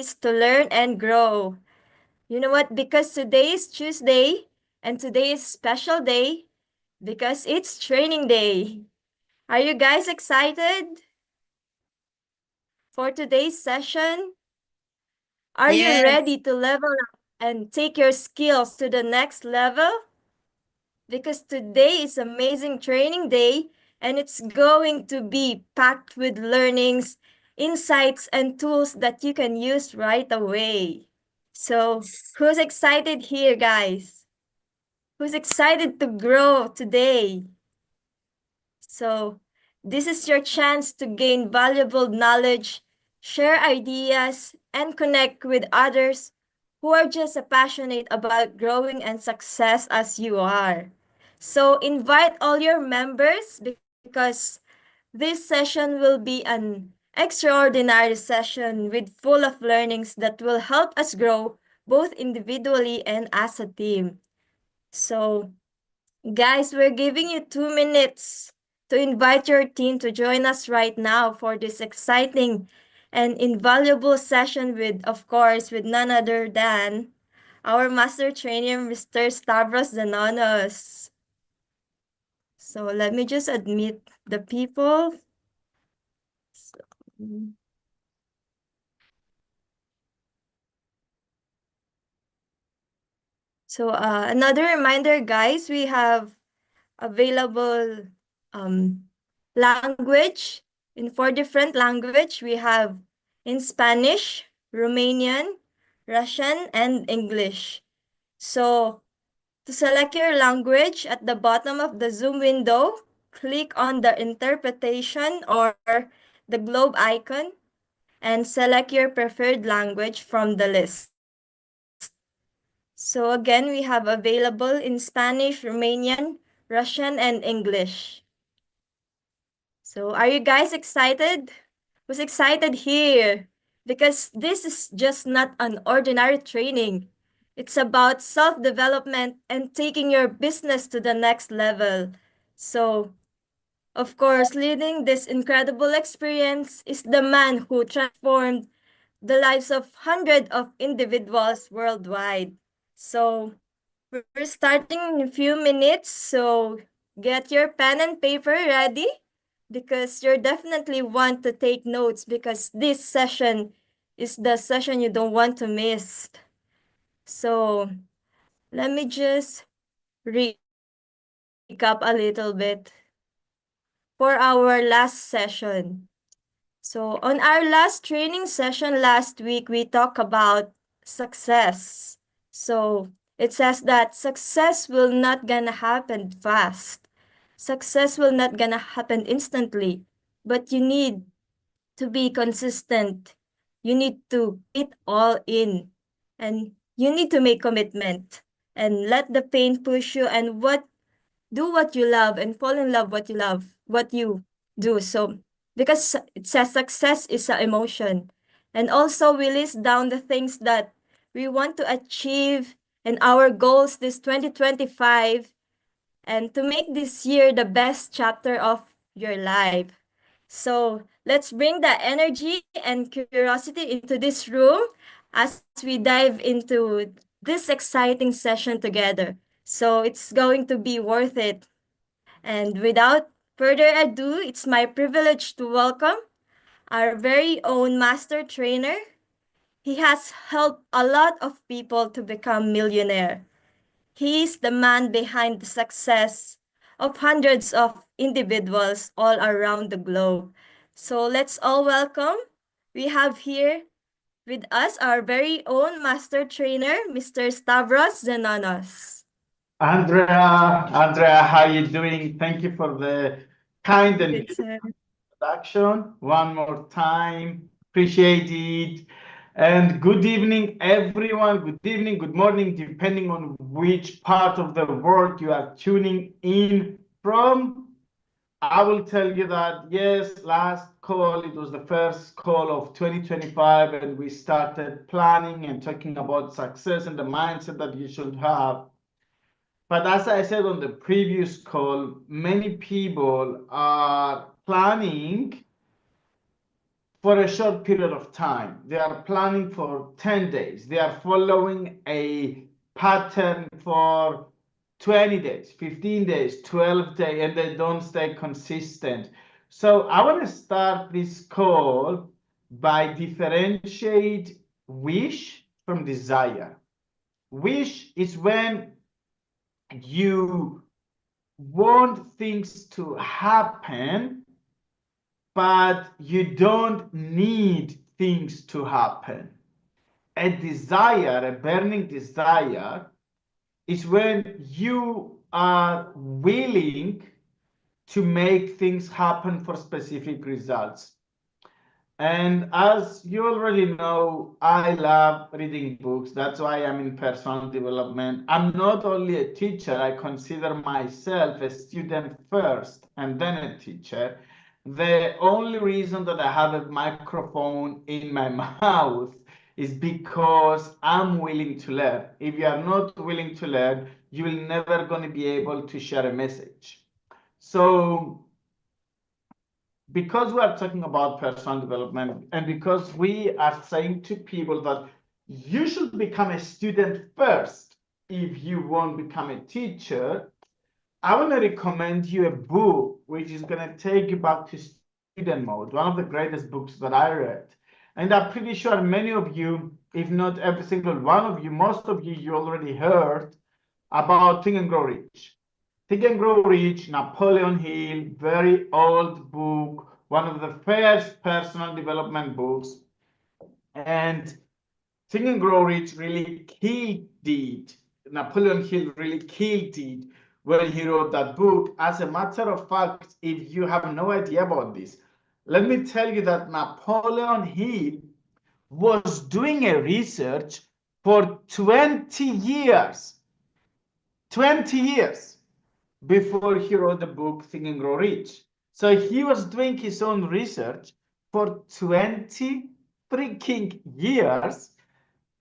opportunities to learn and grow. You know what? Because today is Tuesday and today is special day because it's training day. Are you guys excited for today's session? Are you Yes. ready to level up and take your skills to the next level? Because today is amazing training day and it's going to be packed with learnings, insights, and tools that you can use right away. So, who's excited here, guys? Who's excited to grow today? So, this is your chance to gain valuable knowledge, share ideas, and connect with others who are just as passionate about growing and success as you are. So, invite all your members because this session will be an extraordinary session with full of learnings that will help us grow both individually and as a team. So, guys, we're giving you 2 minutes to invite your team to join us right now for this exciting and invaluable session with, of course, with none other than our master trainer, Mr. Stavros Zanonos. So let me just admit the people. So another reminder, guys, we have available language in 4 different language. We have in Spanish, Romanian, Russian, and English. So to select your language at the bottom of the Zoom window, click on the interpretation or the globe icon and select your preferred language from the list. So again, we have available in Spanish, Romanian, Russian, and English. So are you guys excited? Who's excited here? Because this is just not an ordinary training. It's about self-development and taking your business to the next level. So, of course, leading this incredible experience is the man who transformed the lives of hundreds of individuals worldwide. So, we're starting in a few minutes, so get your pen and paper ready because you're definitely want to take notes because this session is the session you don't want to miss. So, let me just recap a little bit for our last session. So, on our last training session last week, we talked about success. So, it says that success will not gonna happen fast. Success will not gonna happen instantly, but you need to be consistent. You need to put it all in and you need to make commitment and let the pain push you and do what you love and fall in love what you love, what you do. So because it says success is an emotion. And also we list down the things that we want to achieve and our goals this 2025 and to make this year the best chapter of your life. So let's bring the energy and curiosity into this room as we dive into this exciting session together. So it's going to be worth it. And without further ado, it's my privilege to welcome our very own master trainer. He has helped a lot of people to become millionaire. He is the man behind the success of hundreds of individuals all around the globe. So let's all welcome. We have here with us our very own master trainer, Mr. Stavros Zenonos. Andrea, how you doing? Thank you for the kind and Good, beautiful sir. introduction. One more time, appreciate it. And good evening, everyone. Good evening, good morning, depending on which part of the world you are tuning in from. I will tell you that, yes, last call, it was the first call of 2025, and we started planning and talking about success and the mindset that you should have. But as I said on the previous call, many people are planning for a short period of time. They are planning for 10 days. They are following a pattern for 20 days, 15 days, 12 days, and they don't stay consistent. So I want to start this call by differentiate wish from desire. Wish is when you want things to happen, but you don't need things to happen. A desire, a burning desire, is when you are willing to make things happen for specific results. And as you already know, I love reading books. That's why I'm in personal development. I'm not only a teacher, I consider myself a student first and then a teacher. The only reason that I have a microphone in my mouth is because I'm willing to learn. If you are not willing to learn, you will never going to be able to share a message. So because we are talking about personal development and because we are saying to people that you should become a student first if you want to become a teacher, I want to recommend you a book which is going to take you back to student mode, one of the greatest books that I read. And I'm pretty sure many of you, if not every single one of you, most of you, you already heard about Think and Grow Rich. Think and Grow Rich, Napoleon Hill, very old book, one of the first personal development books. And Think and Grow Rich really killed it. Napoleon Hill really killed it when he wrote that book. As a matter of fact, if you have no idea about this, let me tell you that Napoleon Hill was doing a research for 20 years. 20 years before he wrote the book Think and Grow Rich. So he was doing his own research for 20 freaking years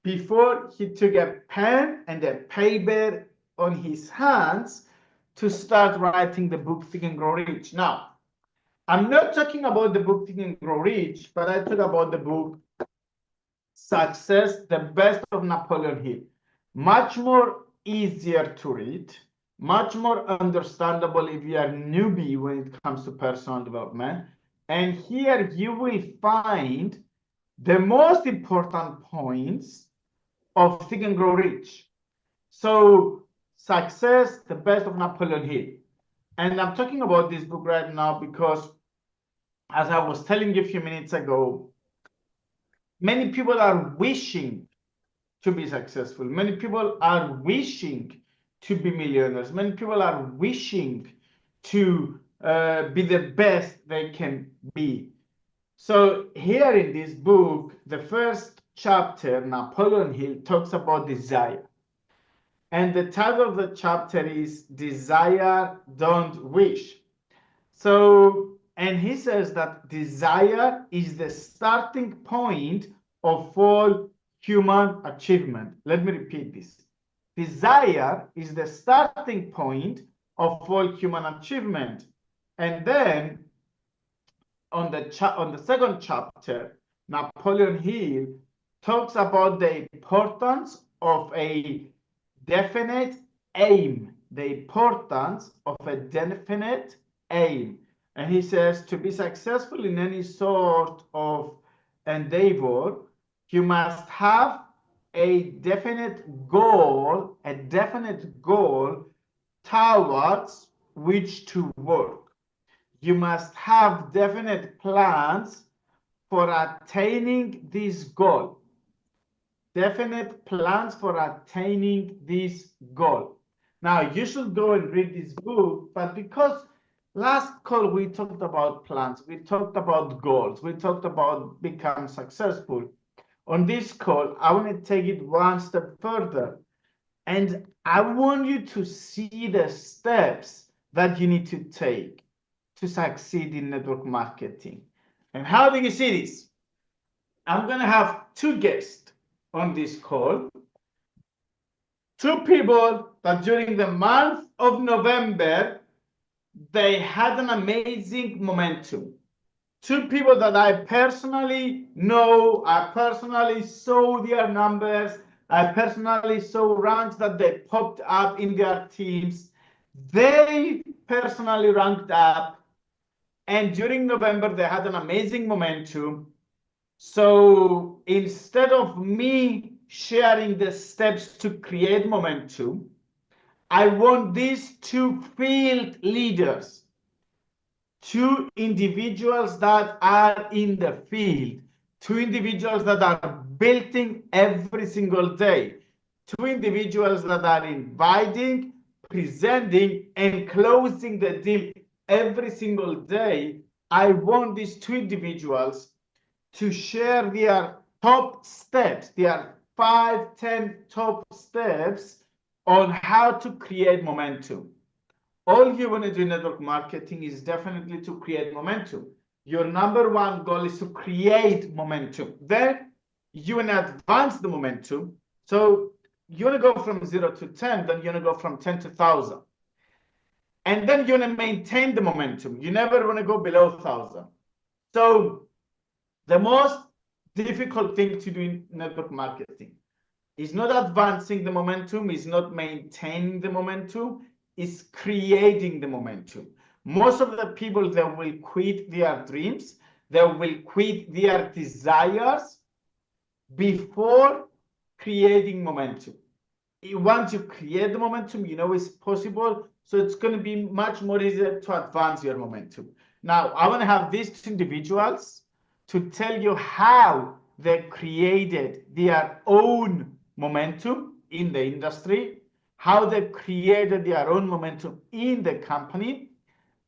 before he took a pen and a paper on his hands to start writing the book Think and Grow Rich. Now, I'm not talking about the book Think and Grow Rich, but I talk about the book Success, the Best of Napoleon Hill. Much more easier to read, much more understandable if you are a newbie when it comes to personal development. And here you will find the most important points of Think and Grow Rich. So Success, the Best of Napoleon Hill. And I'm talking about this book right now because, as I was telling you a few minutes ago, many people are wishing to be successful. Many people are wishing to be millionaires. Many people are wishing to be the best they can be. So here in this book, the first chapter, Napoleon Hill talks about desire. And the title of the chapter is Desire, Don't Wish. So, and he says that desire is the starting point of all human achievement. Let me repeat this. Desire is the starting point of all human achievement. And then on the second chapter, Napoleon Hill talks about the importance of a definite aim, the importance of a definite aim. And he says to be successful in any sort of endeavor, you must have a definite goal towards which to work. You must have definite plans for attaining this goal. Definite plans for attaining this goal. Now, you should go and read this book, but because last call we talked about plans, we talked about goals, we talked about becoming successful. On this call, I want to take it one step further, and I want you to see the steps that you need to take to succeed in network marketing. And how do you see this? I'm going to have two guests on this call, two people that during the month of November, they had an amazing momentum. two people that I personally know, I personally saw their numbers, I personally saw ranks that they popped up in their teams. They personally ranked up, and during November, they had an amazing momentum. So instead of me sharing the steps to create momentum, I want these two field leaders, two individuals that are in the field, two individuals that are building every single day, two individuals that are inviting, presenting, and closing the deal every single day. I want these two individuals to share their top steps, their 5, 10 top steps on how to create momentum. All you want to do in network marketing is definitely to create momentum. Your number one goal is to create momentum. Then you want to advance the momentum. So you want to go from 0 to 10, then you want to go from 10 to 1,000. And then you want to maintain the momentum. You never want to go below 1,000. So the most difficult thing to do in network marketing is not advancing the momentum, is not maintaining the momentum, is creating the momentum. Most of the people, they will quit their dreams, they will quit their desires before creating momentum. Once you create the momentum, you know it's possible, so it's going to be much more easier to advance your momentum. Now, I want to have these individuals to tell you how they created their own momentum in the industry, how they created their own momentum in the company,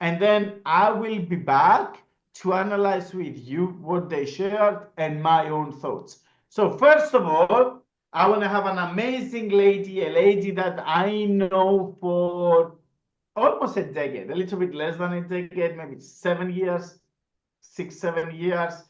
and then I will be back to analyze with you what they shared and my own thoughts. So first of all, I want to have an amazing lady, a lady that I know for almost a decade, a little bit less than a decade, maybe 7 years, 6, 7 years.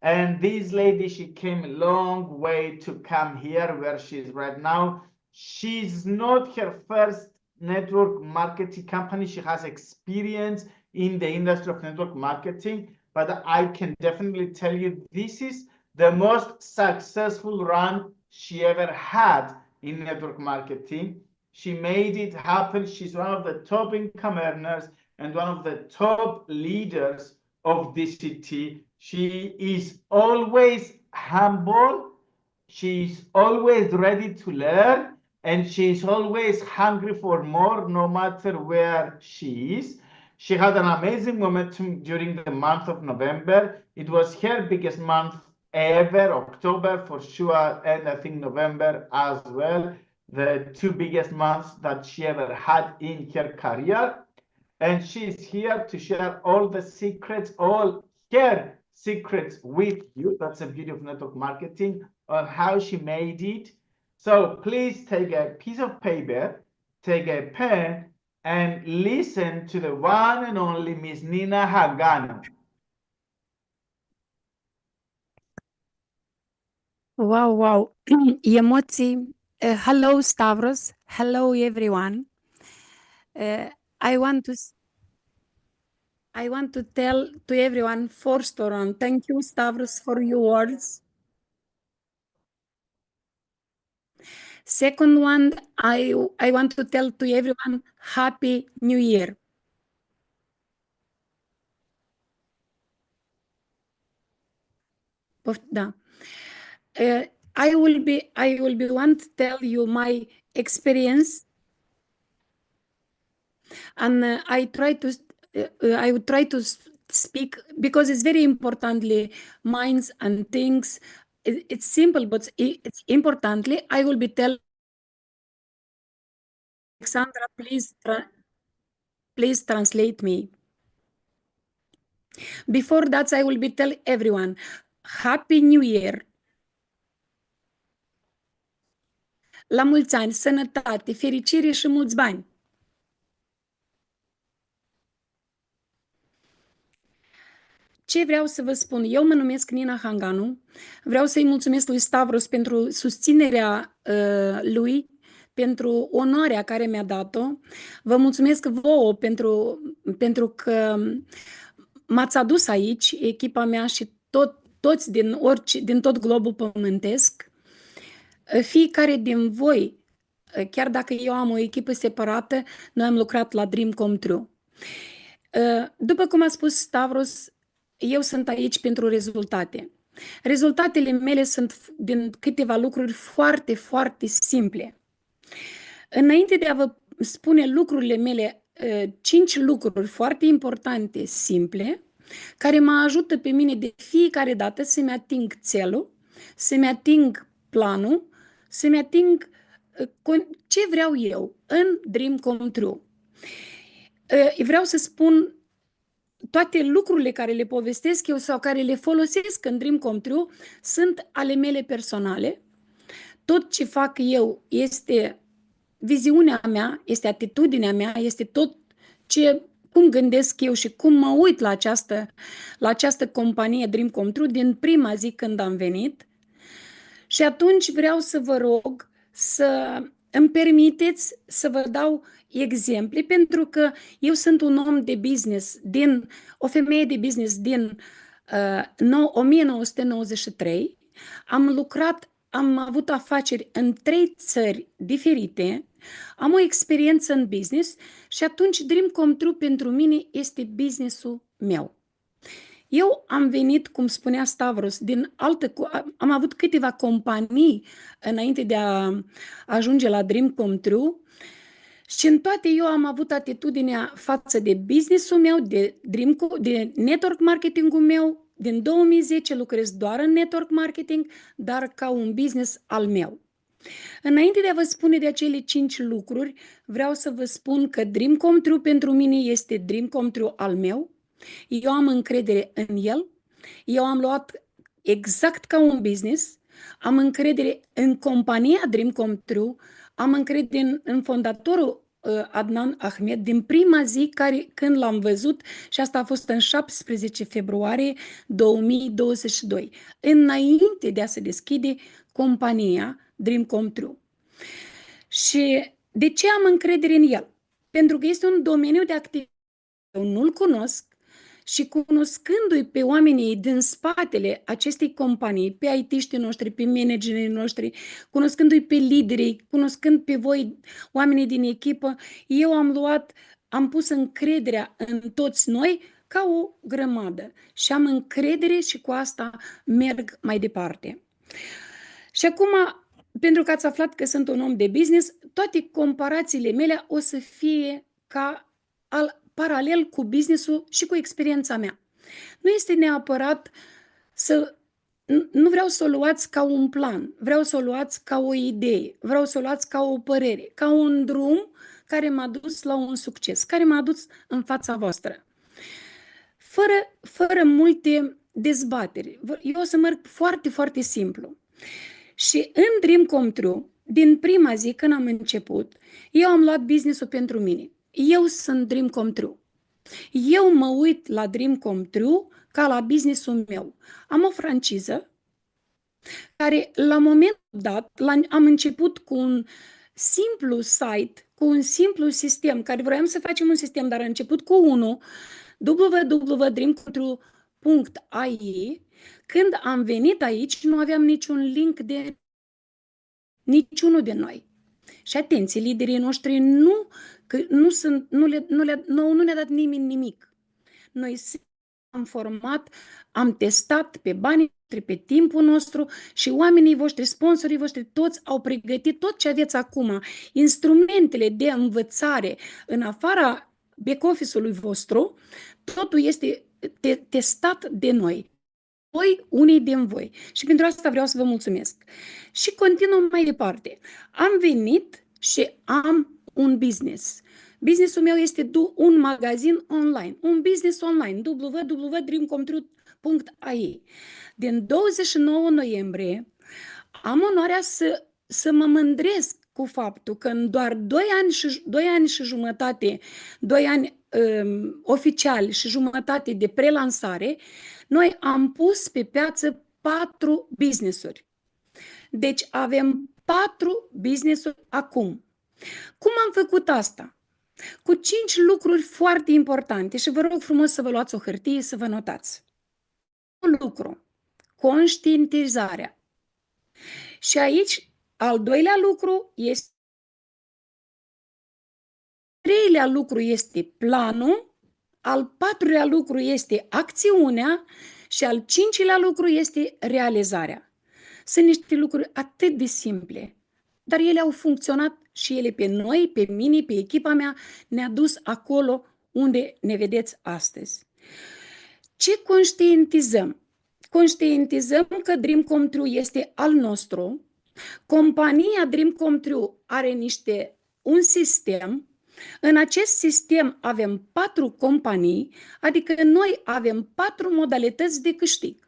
And this lady, she came a long way to come here where she is right now. She's not her first network marketing company. She has experience in the industry of network marketing, but I can definitely tell you this is the most successful run she ever had in network marketing. She made it happen. She's one of the top income earners and one of the top leaders of DCT. She is always humble. She's always ready to learn, and she's always hungry for more, no matter where she is. She had an amazing momentum during the month of November. It was her biggest month ever, October for sure, and I think November as well, the two biggest months that she ever had in her career. And she's here to share all the secrets, all her secrets with you. That's the beauty of network marketing, on how she made it. So please take a piece of paper, take a pen, and listen to the one and only Miss Nina Hagano. Wow, wow. Emoții. Hello, Stavros. Hello, everyone. I want to tell to everyone, first on, thank you, Stavros, for your words. Second one, I want to tell to everyone, Happy New Year. Da. I will be want to tell you my experience, and I would try to speak because it's very importantly minds and things. It's simple, but it's importantly. I will be tell Alexandra, please translate me. Before that, I will be tell everyone, Happy New Year. La mulți ani, sănătate, fericire și mulți bani. Ce vreau să vă spun? Eu mă numesc Nina Hanganu. Vreau să-i mulțumesc lui Stavros pentru susținerea lui, pentru onoarea care mi-a dat-o. Vă mulțumesc vouă pentru că m-ați adus aici, echipa mea și toți din tot globul pământesc. Fiecare din voi, chiar dacă eu am o echipă separată, noi am lucrat la Dream Come True. După cum a spus Stavros, eu sunt aici pentru rezultate. Rezultatele mele sunt din câteva lucruri foarte, foarte simple. Înainte de a vă spune lucrurile mele, 5 lucruri foarte importante, simple, care mă ajută pe mine de fiecare dată să-mi ating țelul, să-mi ating planul, să-mi ating ce vreau eu în Dream Come True. Vreau să spun toate lucrurile care le povestesc eu sau care le folosesc în Dream Come True sunt ale mele personale. Tot ce fac eu este viziunea mea, este atitudinea mea, este tot cum gândesc eu și cum mă uit la această companie Dream Come True din prima zi când am venit. Și atunci vreau să vă rog să îmi permiteți să vă dau exemple, pentru că eu sunt un om de business, o femeie de business din 1993. Am avut afaceri în 3 țări diferite, am o experiență în business și atunci Dream Come True pentru mine este business-ul meu. Eu am venit, cum spunea Stavros, am avut câteva companii înainte de a ajunge la Dream Come True și în toate eu am avut atitudinea față de business-ul meu, de network marketing-ul meu. Din 2010 lucrez doar în network marketing, dar ca un business al meu. Înainte de a vă spune de acele 5 lucruri, vreau să vă spun că Dream Come True pentru mine este Dream Come True al meu. Eu am încredere în el, eu am luat exact ca un business, am încredere în compania Dream Come True, am încredere în fondatorul Adnan Ahmed din prima zi când l-am văzut și asta a fost în 17 februarie 2022, înainte de a se deschide compania Dream Come True. Și de ce am încredere în el? Pentru că este un domeniu de activitate, eu nu-l cunosc și cunoscându-i pe oamenii din spatele acestei companii, pe IT-știi noștri, pe managerii noștri, cunoscându-i pe liderii, cunoscând pe voi, oamenii din echipă, eu am pus încrederea în toți noi ca o grămadă și am încredere și cu asta merg mai departe. Și acum, pentru că ați aflat că sunt un om de business, toate comparațiile mele o să fie paralel cu business-ul și cu experiența mea. Nu este neapărat nu vreau să o luați ca un plan, vreau să o luați ca o idee, vreau să o luați ca o părere, ca un drum care m-a dus la un succes, care m-a dus în fața voastră. Fără multe dezbateri. Eu o să merg foarte, foarte simplu. Și în Dream Come True, din prima zi când am început, eu am luat business-ul pentru mine. Eu sunt Dream Come True. Eu mă uit la Dream Come True ca la business-ul meu. Am o franciză care la momentul dat am început cu un simplu site, cu un simplu sistem, care vroiam să facem un sistem, dar a început cu unul, www.dreamcometrue.ai. Când am venit aici, nu aveam niciun link de niciunul de noi. Și atenție, liderii noștri nu ne-a dat nimeni nimic. Noi am format, am testat pe banii noștri, pe timpul nostru și oamenii voștri, sponsorii voștri, toți au pregătit tot ce aveți acum, instrumentele de învățare în afara back-office-ului vostru, totul este testat de noi. Unii din voi. Și pentru asta vreau să vă mulțumesc. Și continuăm mai departe. Am venit și am un business. Businessul meu este un magazin online, un business online, www.dreamcometrue.ai. Din 29 noiembrie am onoarea să mă mândresc cu faptul că în doar 2 ani și jumătate, 2 ani oficial și jumătate de prelansare, noi am pus pe piață 4 business-uri. Deci avem 4 business-uri acum. Cum am făcut asta? cu 5 lucruri foarte importante și vă rog frumos să vă luați o hârtie să vă notați. Un lucru, conștientizarea. Și aici, al doilea lucru este, al treilea lucru este planul, al patrulea lucru este acțiunea și al cincilea lucru este realizarea. Sunt niște lucruri atât de simple, dar ele au funcționat și ele pe noi, pe mine, pe echipa mea, ne-a dus acolo unde ne vedeți astăzi. Ce conștientizăm? Conștientizăm că Dream Come True este al nostru, compania Dream Come True are un sistem, în acest sistem avem 4 companii, adică noi avem 4 modalități de câștig.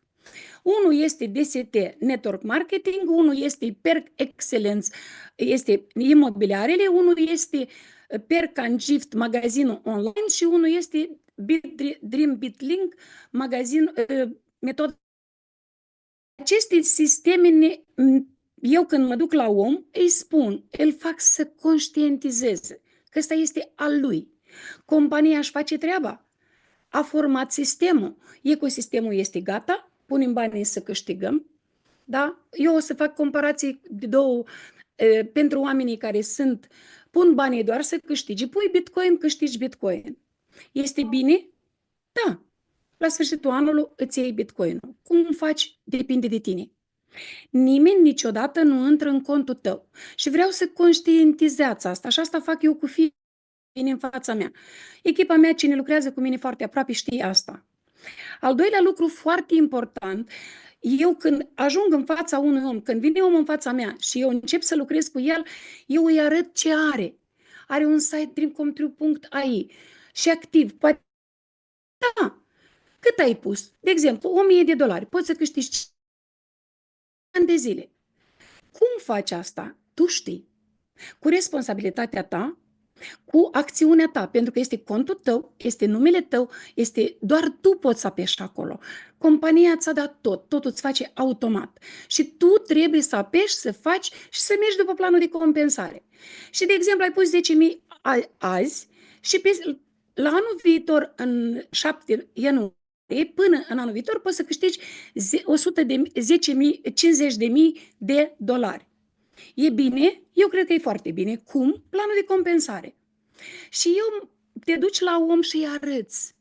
Unul este DST Network Marketing, unul este Per Excellence, este imobiliarele, unul este Per Cangift, magazinul online și unul este Dream BitLink, magazin, metodă. Aceste sisteme, eu când mă duc la om, îi spun, îl fac să conștientizeze că ăsta este al lui. Compania își face treaba, a format sistemul, ecosistemul este gata, punem banii să câștigăm. Da? Eu o să fac comparații de două pentru oamenii care pun banii doar să câștigi. Pui Bitcoin, câștigi Bitcoin. Este bine? Da. La sfârșitul anului îți iei Bitcoin-ul. Cum faci? Depinde de tine. Nimeni niciodată nu intră în contul tău. Și vreau să conștientizați asta. Și asta fac eu cu fiii în fața mea. Echipa mea, cine lucrează cu mine foarte aproape, știe asta. Al doilea lucru foarte important, eu când ajung în fața unui om, când vine om în fața mea și eu încep să lucrez cu el, eu îi arăt ce are. Are un site dreamcometrue.ai și activ. Poate, da, cât ai pus? De exemplu, $1000. Poți să câștigi ani de zile. Cum faci asta? Tu știi. Cu responsabilitatea ta, cu acțiunea ta, pentru că este contul tău, este numele tău, doar tu poți să apeși acolo. Compania ți-a dat totul îți face automat. Și tu trebuie să apeși, să faci și să mergi după planul de compensare. Și, de exemplu, ai pus 10.000 azi și la anul viitor, în 7 ianuarie, până în anul viitor, poți să câștigi $50.000. E bine? Eu cred că e foarte bine. Cum? Planul de compensare. Și eu te duci la om și îi arăți.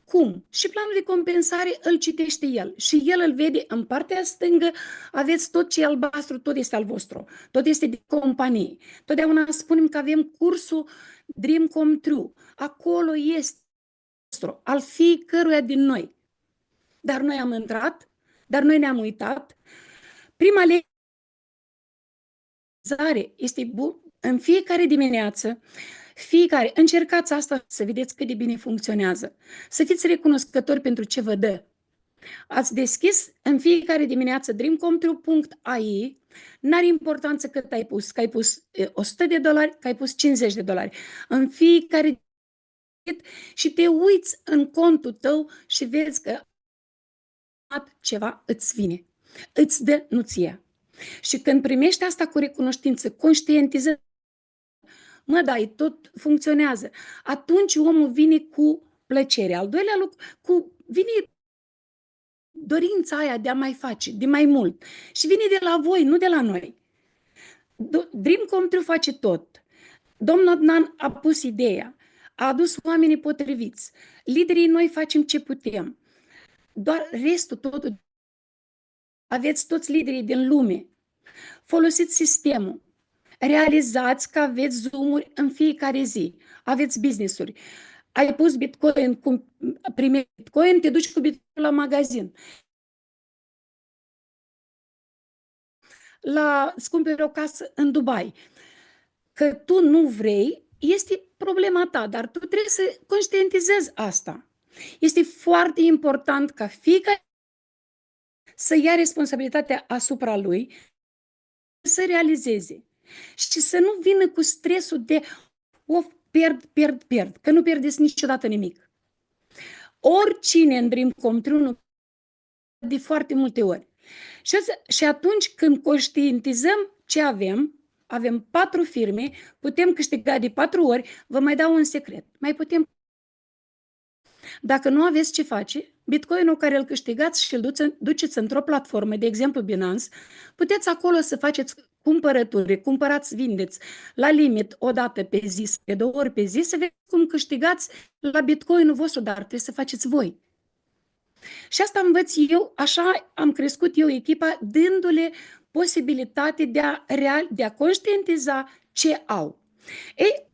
Cum? Și planul de compensare îl citește el. Și el îl vede în partea stângă, aveți tot ce e albastru, tot este al vostru. Tot este de companie. Totdeauna spunem că avem cursul Dream Come True. Acolo este al fiecăruia din noi. Dar noi am intrat, dar noi ne-am uitat. Prima lecție este în fiecare dimineață, încercați asta să vedeți cât de bine funcționează. Să fiți recunoscători pentru ce vă dă. Ați deschis în fiecare dimineață dreamcometrue.ai, n-are importanță cât ai pus, că ai pus $100, că ai pus $50. În fiecare și te uiți în contul tău și vezi că ceva îți vine. Îți dă, nu-ți ia. Și când primești asta cu recunoștință, conștientiză, mă, da, tot funcționează. Atunci omul vine cu plăcere. Al doilea lucru, vine dorința aia de a mai face, de mai mult. Și vine de la voi, nu de la noi. Dream Come True face tot. Domnul Adnan a pus ideea, a adus oamenii potriviți. Liderii noi facem ce putem. Doar restul, totul, aveți toți liderii din lume. Folosiți sistemul. Realizați că aveți Zoom-uri în fiecare zi. Aveți business-uri. Ai pus Bitcoin, primești Bitcoin, te duci cu Bitcoin la magazin. Îți cumperi o casă în Dubai. Că tu nu vrei, este problema ta, dar tu trebuie să conștientizezi asta. Este foarte important ca fiecare să ia responsabilitatea asupra lui, să realizeze și să nu vină cu stresul de pierd, că nu pierdeți niciodată nimic. Oricine în Dream Come True nu de foarte multe ori. Și atunci când conștientizăm ce avem, avem 4 firme, putem câștiga de 4 ori, vă mai dau un secret. Mai putem. Dacă nu aveți ce face, Bitcoinul care îl câștigați și îl duceți într-o platformă, de exemplu Binance, puteți acolo să faceți cumpărături, cumpărați, vindeți la limit o dată pe zi, pe 2 ori pe zi, să vedeți cum câștigați la Bitcoinul vostru, dar trebuie să faceți voi. Și asta învăț eu, așa am crescut eu echipa, dându-le posibilitate de a conștientiza ce au. Ei,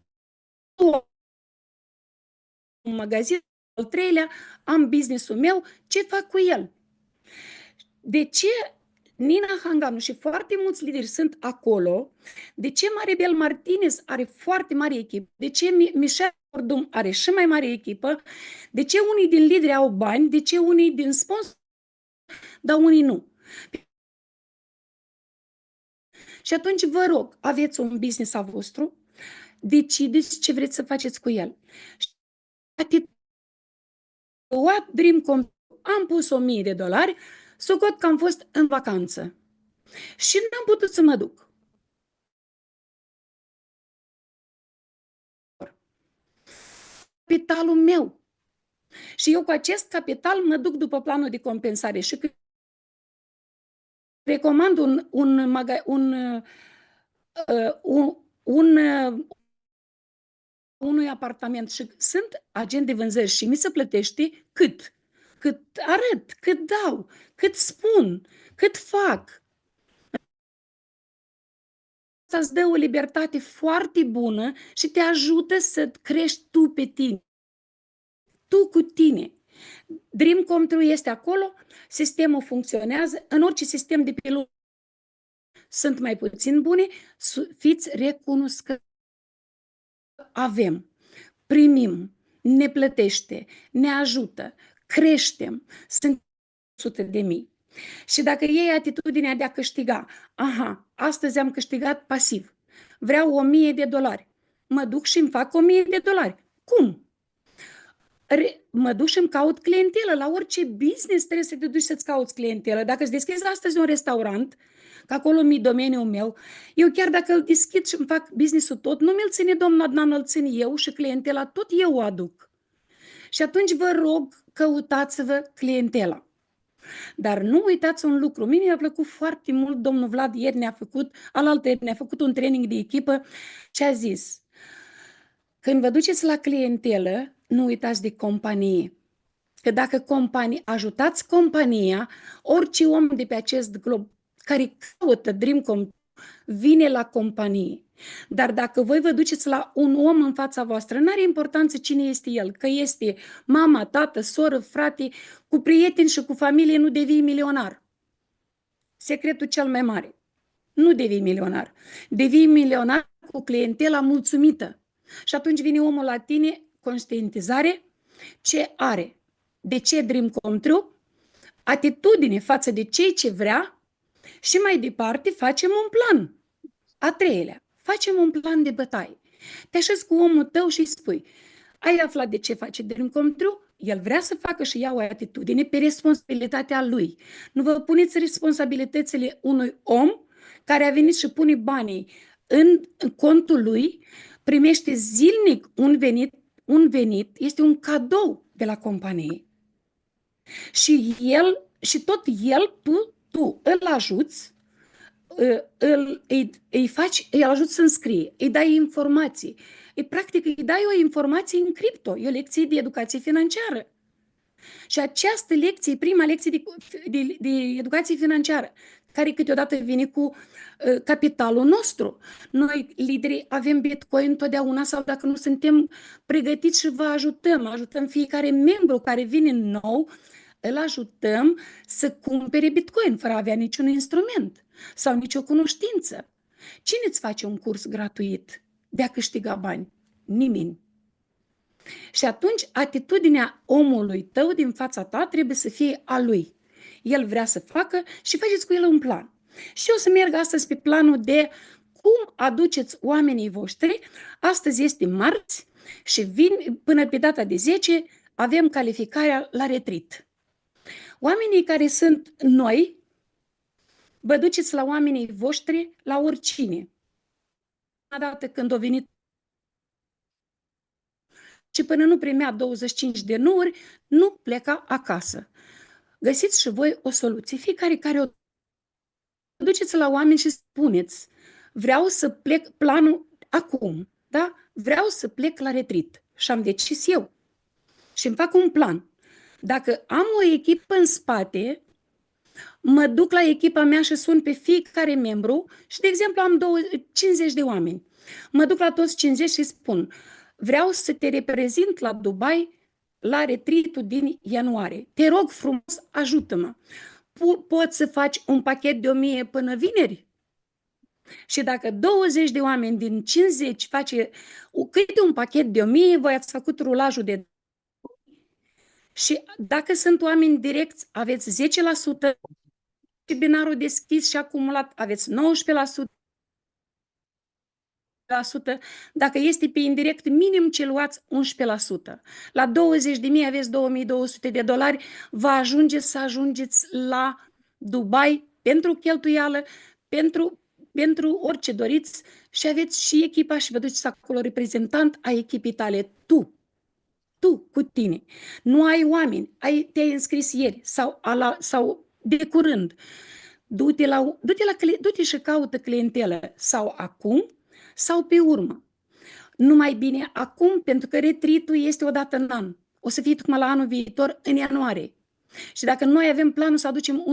un magazin, al 3-lea, am business-ul meu, ce fac cu el? De ce Nina Hanganu și foarte mulți lideri sunt acolo? De ce Maribel Martinez are foarte mare echipă? De ce Michel Ordum are și mai mare echipă? De ce unii din lideri au bani? De ce unii din sponsori, dar unii nu? Și atunci vă rog, aveți un business al vostru, decideți ce vreți să faceți cu el. What Dream am pus $1000, socot că am fost în vacanță și n-am putut să mă duc. Capitalul meu. Și eu cu acest capital mă duc după planul de compensare și recomand unui apartament și sunt agent de vânzări și mi se plătește cât arăt, cât dau, cât spun, cât fac. Asta îți dă o libertate foarte bună și te ajută să crești tu pe tine. Tu cu tine. Dream Come True este acolo, sistemul funcționează, în orice sistem de pe lume sunt mai puțin bune, fiți recunoscători. Avem, primim, ne plătește, ne ajută, creștem, sunt 100.000. Și dacă iei atitudinea de a câștiga, astăzi am câștigat pasiv, vreau $1000, mă duc și îmi fac $1000. Cum? Mă duc și îmi caut clientelă. La orice business trebuie să te duci să-ți cauți clientelă. Dacă îți deschizi astăzi un restaurant, că acolo mi-e domeniul meu, eu chiar dacă îl deschid și îmi fac business-ul tot, nu mi-l ține domnul Adnan, îl țin eu și clientela tot eu o aduc. Și atunci vă rog, căutați-vă clientela. Dar nu uitați un lucru. Mie mi-a plăcut foarte mult, domnul Vlad ieri alaltă ieri ne-a făcut un training de echipă și a zis, când vă duceți la clientelă, nu uitați de companie. Că dacă ajutați compania, orice om de pe acest glob care caută Dream Come vine la companie. Dar dacă voi vă duceți la un om în fața voastră, n-are importanță cine este el, că este mama, tată, soră, frate, cu prieteni și cu familie nu devii milionar. Secretul cel mai mare. Nu devii milionar. Devii milionar cu clientela mulțumită. Și atunci vine omul la tine, conștientizare, ce are, de ce Dream Come True, atitudine față de ce vrea și mai departe facem un plan. A 3-lea, facem un plan de bătaie. Te așezi cu omul tău și îi spui, ai aflat de ce face Dream Come True? El vrea să facă și ia o atitudine pe responsabilitatea lui. Nu vă puneți responsabilitățile unui om care a venit și pune banii în contul lui, primește zilnic un venit, este un cadou de la companie. Și tu îl ajuți, îi ajuți să înscrie, îi dai informații. Practic îi dai o informație în cripto, e o lecție de educație financiară. Și această lecție, prima lecție de educație financiară, care câteodată vine cu capitalul nostru. Noi, liderii, avem Bitcoin întotdeauna sau dacă nu suntem pregătiți și vă ajutăm fiecare membru care vine nou, îl ajutăm să cumpere Bitcoin fără a avea niciun instrument sau nicio cunoștință. Cine îți face un curs gratuit de a câștiga bani? Nimeni. Și atunci atitudinea omului tău din fața ta trebuie să fie a lui. El vrea să facă și faceți cu el un plan. Și eu o să merg astăzi pe planul de cum aduceți oamenii voștri. Astăzi este marți și vin până pe data de 10 avem calificarea la retreat. Oamenii care sunt noi, vă duceți la oamenii voștri, la oricine. dată când a venit și până nu primea 25 de nuuri, nu pleca acasă. Găsiți și voi o soluție. Fiecare care o duceți la oameni și spuneți: vreau să plec planul acum, da? Vreau să plec la retreat și am decis eu și îmi fac un plan. Dacă am o echipă în spate, mă duc la echipa mea și sun pe fiecare membru și, de exemplu, am 50 de oameni. Mă duc la toți 50 și spun: vreau să te reprezint la Dubai la retreat-ul din ianuarie. Te rog frumos, ajută-mă. Poți să faci un pachet de 1000 până vineri? Și dacă 20 de oameni din 50 face câte un pachet de 1000, voi ați făcut rulajul de... Și dacă sunt oameni direcți, aveți 10% și binarul deschis și acumulat, aveți 19%. Dacă este pe indirect, minim ce luați 11%. La 20.000 aveți $2.200, vă ajunge să ajungeți la Dubai pentru cheltuială, pentru orice doriți și aveți și echipa și vă duceți acolo reprezentant a echipii tale, tu cu tine. Nu ai oameni, te-ai înscris ieri sau de curând. Du-te și caută clientelă sau acum sau pe urmă. Numai bine acum, pentru că retreat-ul este o dată în an. O să fie tocmai la anul viitor, în ianuarie. Și dacă noi avem planul să aducem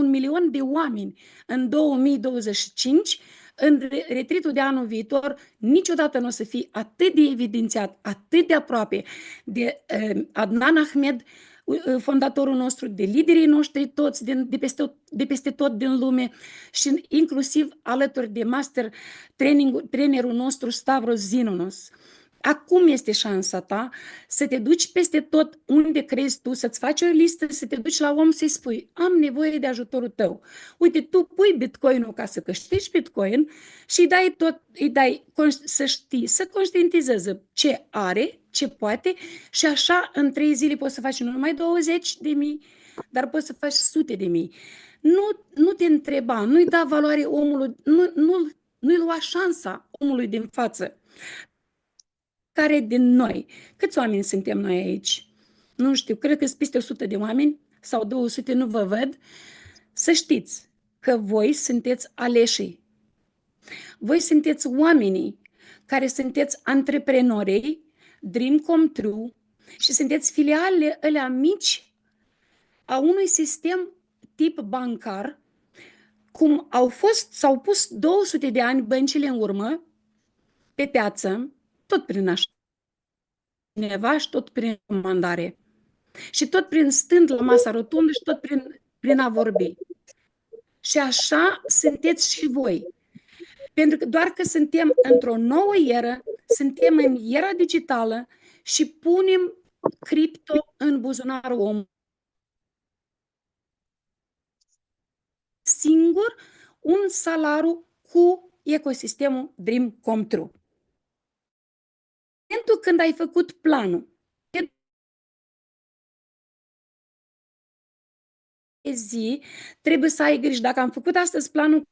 1.000.000 de oameni în 2025, în retreat-ul de anul viitor, niciodată nu o să fie atât de evidențiat, atât de aproape de Adnan Ahmed, fondatorul nostru, de liderii noștri toți de peste tot din lume și inclusiv alături de master trainerul nostru Stavros Zinonos. Acum este șansa ta să te duci peste tot unde crezi tu, să-ți faci o listă, să te duci la om să-i spui: am nevoie de ajutorul tău. Uite, tu pui Bitcoin-ul ca să câștigi Bitcoin și îi dai să știi, să conștientizeze ce are, ce poate și așa în 3 zile poți să faci nu numai 20.000, dar poți să faci sute de mii. Nu te întreba, nu-i da valoare omului, nu-i lua șansa omului din față. Care din noi? Câți oameni suntem noi aici? Nu știu, cred că sunt peste 100 de oameni sau 200, nu vă văd. Să știți că voi sunteți aleșii. Voi sunteți oamenii care sunteți antreprenorii, Dream Come True și sunteți filialele alea mici a unui sistem tip bancar, cum s-au pus 200 de ani băncile în urmă pe piață, tot prin așa cineva și tot prin comandare. Și tot prin stând la masa rotundă și tot prin a vorbi. Și așa sunteți și voi. Pentru că doar că suntem într-o nouă eră, suntem în era digitală și punem cripto în buzunarul omului. Singur un salariu cu ecosistemul Dream Come True. Pentru când ai făcut planul, zi, trebuie să ai grijă. Dacă am făcut astăzi planul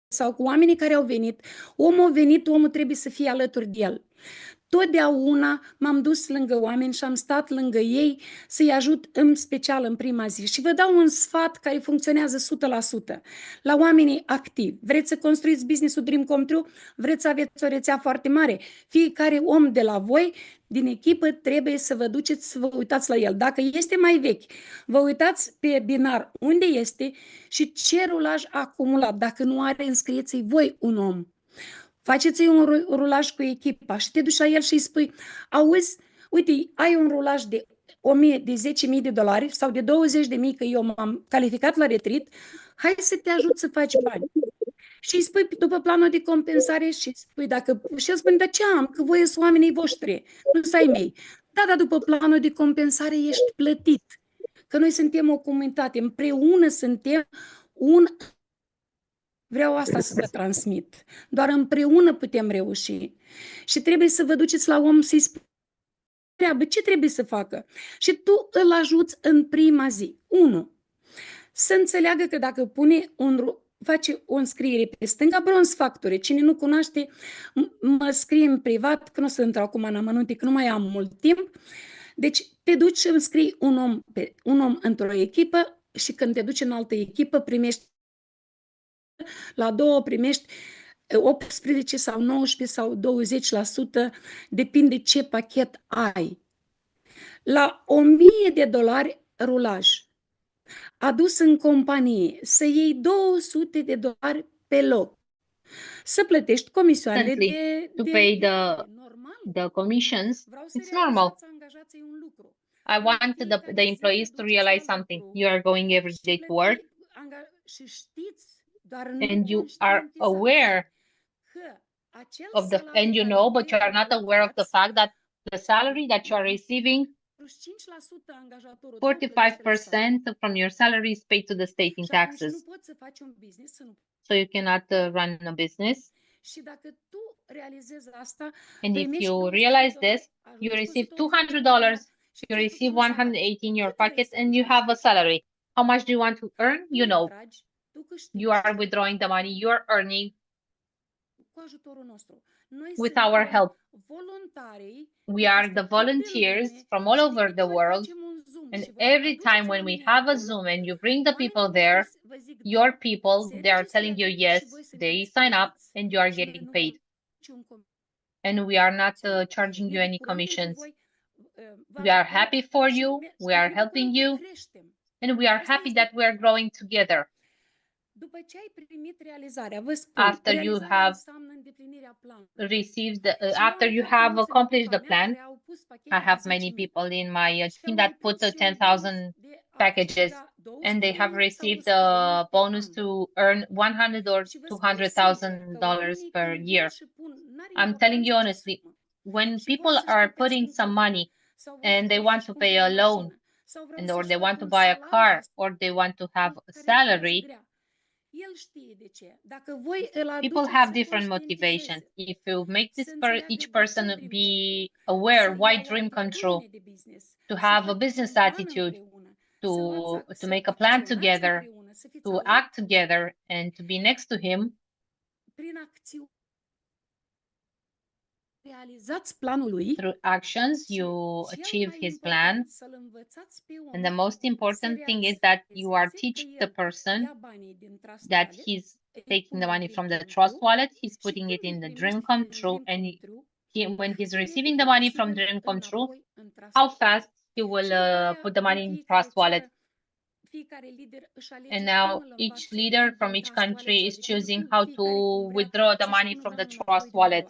sau cu oamenii care au venit, omul trebuie să fie alături de el. Totdeauna m-am dus lângă oameni și am stat lângă ei să-i ajut în special în prima zi. Și vă dau un sfat care funcționează 100%. La oamenii activi. Vreți să construiți business-ul Dream Come True? Vreți să aveți o rețea foarte mare? Fiecare om de la voi, din echipă, trebuie să vă duceți să vă uitați la el. Dacă este mai vechi, vă uitați pe binar unde este și ce rulaj a acumulat. Dacă nu are, înscrieți-i voi un om. Faceți-i un rulaj cu echipa și te duci la el și îi spui: auzi, uite, ai un rulaj de $10.000 sau de 20.000 că eu m-am calificat la retreat, hai să te ajut să faci bani. Și îi spui după planul de compensare și spui și el spune: da, ce am? Că voi sunt oamenii voștri, nu sunt ai mei. Da, dar după planul de compensare ești plătit. Că noi suntem o comunitate, împreună suntem un... Vreau asta să vă transmit. Doar împreună putem reuși. Și trebuie să vă duceți la om să-i spuneți ce trebuie să facă. Și tu îl ajuți în prima zi. 1. Să înțeleagă că dacă face o înscriere pe stânga, Bronze Factory. Cine nu cunoaște, mă scrie în privat, că nu o să intru acum în amănunte, că nu mai am mult timp. Deci te duci și înscrii un om într-o echipă și când te duci în altă echipă primești la 2 primești 18 sau 19 sau 20%, depinde ce pachet ai. La $1000 rulaj, adus în companie, să iei $200 pe loc, să plătești comisioanele To pay normal. the commissions, Vreau să it's normal. realizați angajații un lucru. I want the employees to realize something. You are going every day to work Și știți, dar nu and you are aware of and you know, but you are not aware of the fact that the salary that you are receiving, 45% from your salary is paid to the state in taxes. So you cannot run a business. And if you realize this, you receive $200, you receive 180 in your pocket, and you have a salary. How much do you want to earn? You know, you are withdrawing the money you are earning with our help. We are the volunteers from all over the world. And every time when we have a Zoom and you bring the people there, your people, they are telling you, yes, they sign up and you are getting paid. And we are not charging you any commissions. We are happy for you. We are helping you. And we are happy that we are growing together. After you have received, after you have accomplished the plan, I have many people in my team that put 10,000 packages and they have received a bonus to earn $100,000 or $200,000 per year. I'm telling you honestly, when people are putting some money and they want to pay a loan and or they want to buy a car or they want to have a salary, people have different motivations. If you make each person be aware why dream come true, to have a business attitude, to make a plan together, to act together, and to be next to him, through actions, you achieve his plan. And the most important thing is that you are teaching the person that he's taking the money from the trust wallet, he's putting it in the dream come true, and when he's receiving the money from dream come true, how fast he will put the money in trust wallet. And now each leader from each country is choosing how to withdraw the money from the trust wallet.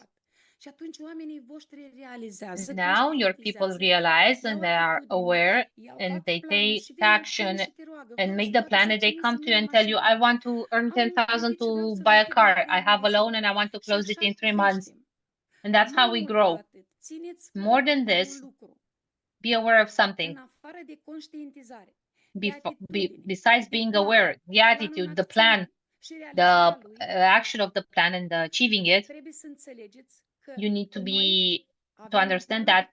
Now your people realize and they are aware and they take action and make the plan and they come to you and tell you, I want to earn 10,000 to buy a car. I have a loan and I want to close it in 3 months. And that's how we grow. More than this, be aware of something. Besides being aware, the attitude, the plan, the action of the plan and the achieving it, you need to understand that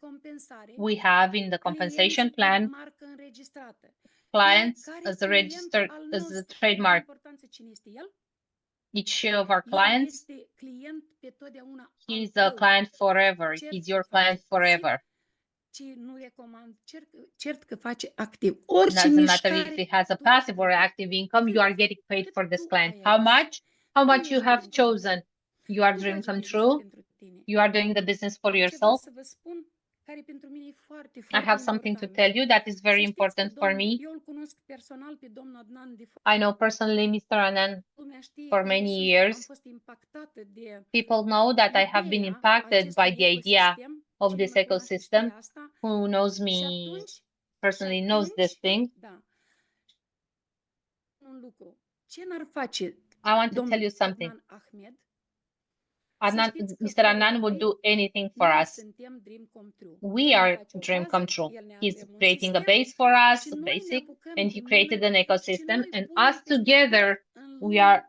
we have in the compensation plan clients as a registered as a trademark. Each of our clients, he's a client forever. He's your client forever. Doesn't matter if he has a passive or active income, you are getting paid for this client. How much? How much you have chosen? Your dream come true. You are doing the business for yourself. I have something to tell you that is very important for me. I know personally Mr. Anand for many years. People know that I have been impacted by the idea of this ecosystem. Who knows me personally knows this thing. I want to tell you something. Mr. Anand would do anything for us. We are dream come true. He's creating a base for us, basic, and he created an ecosystem. And us together, we are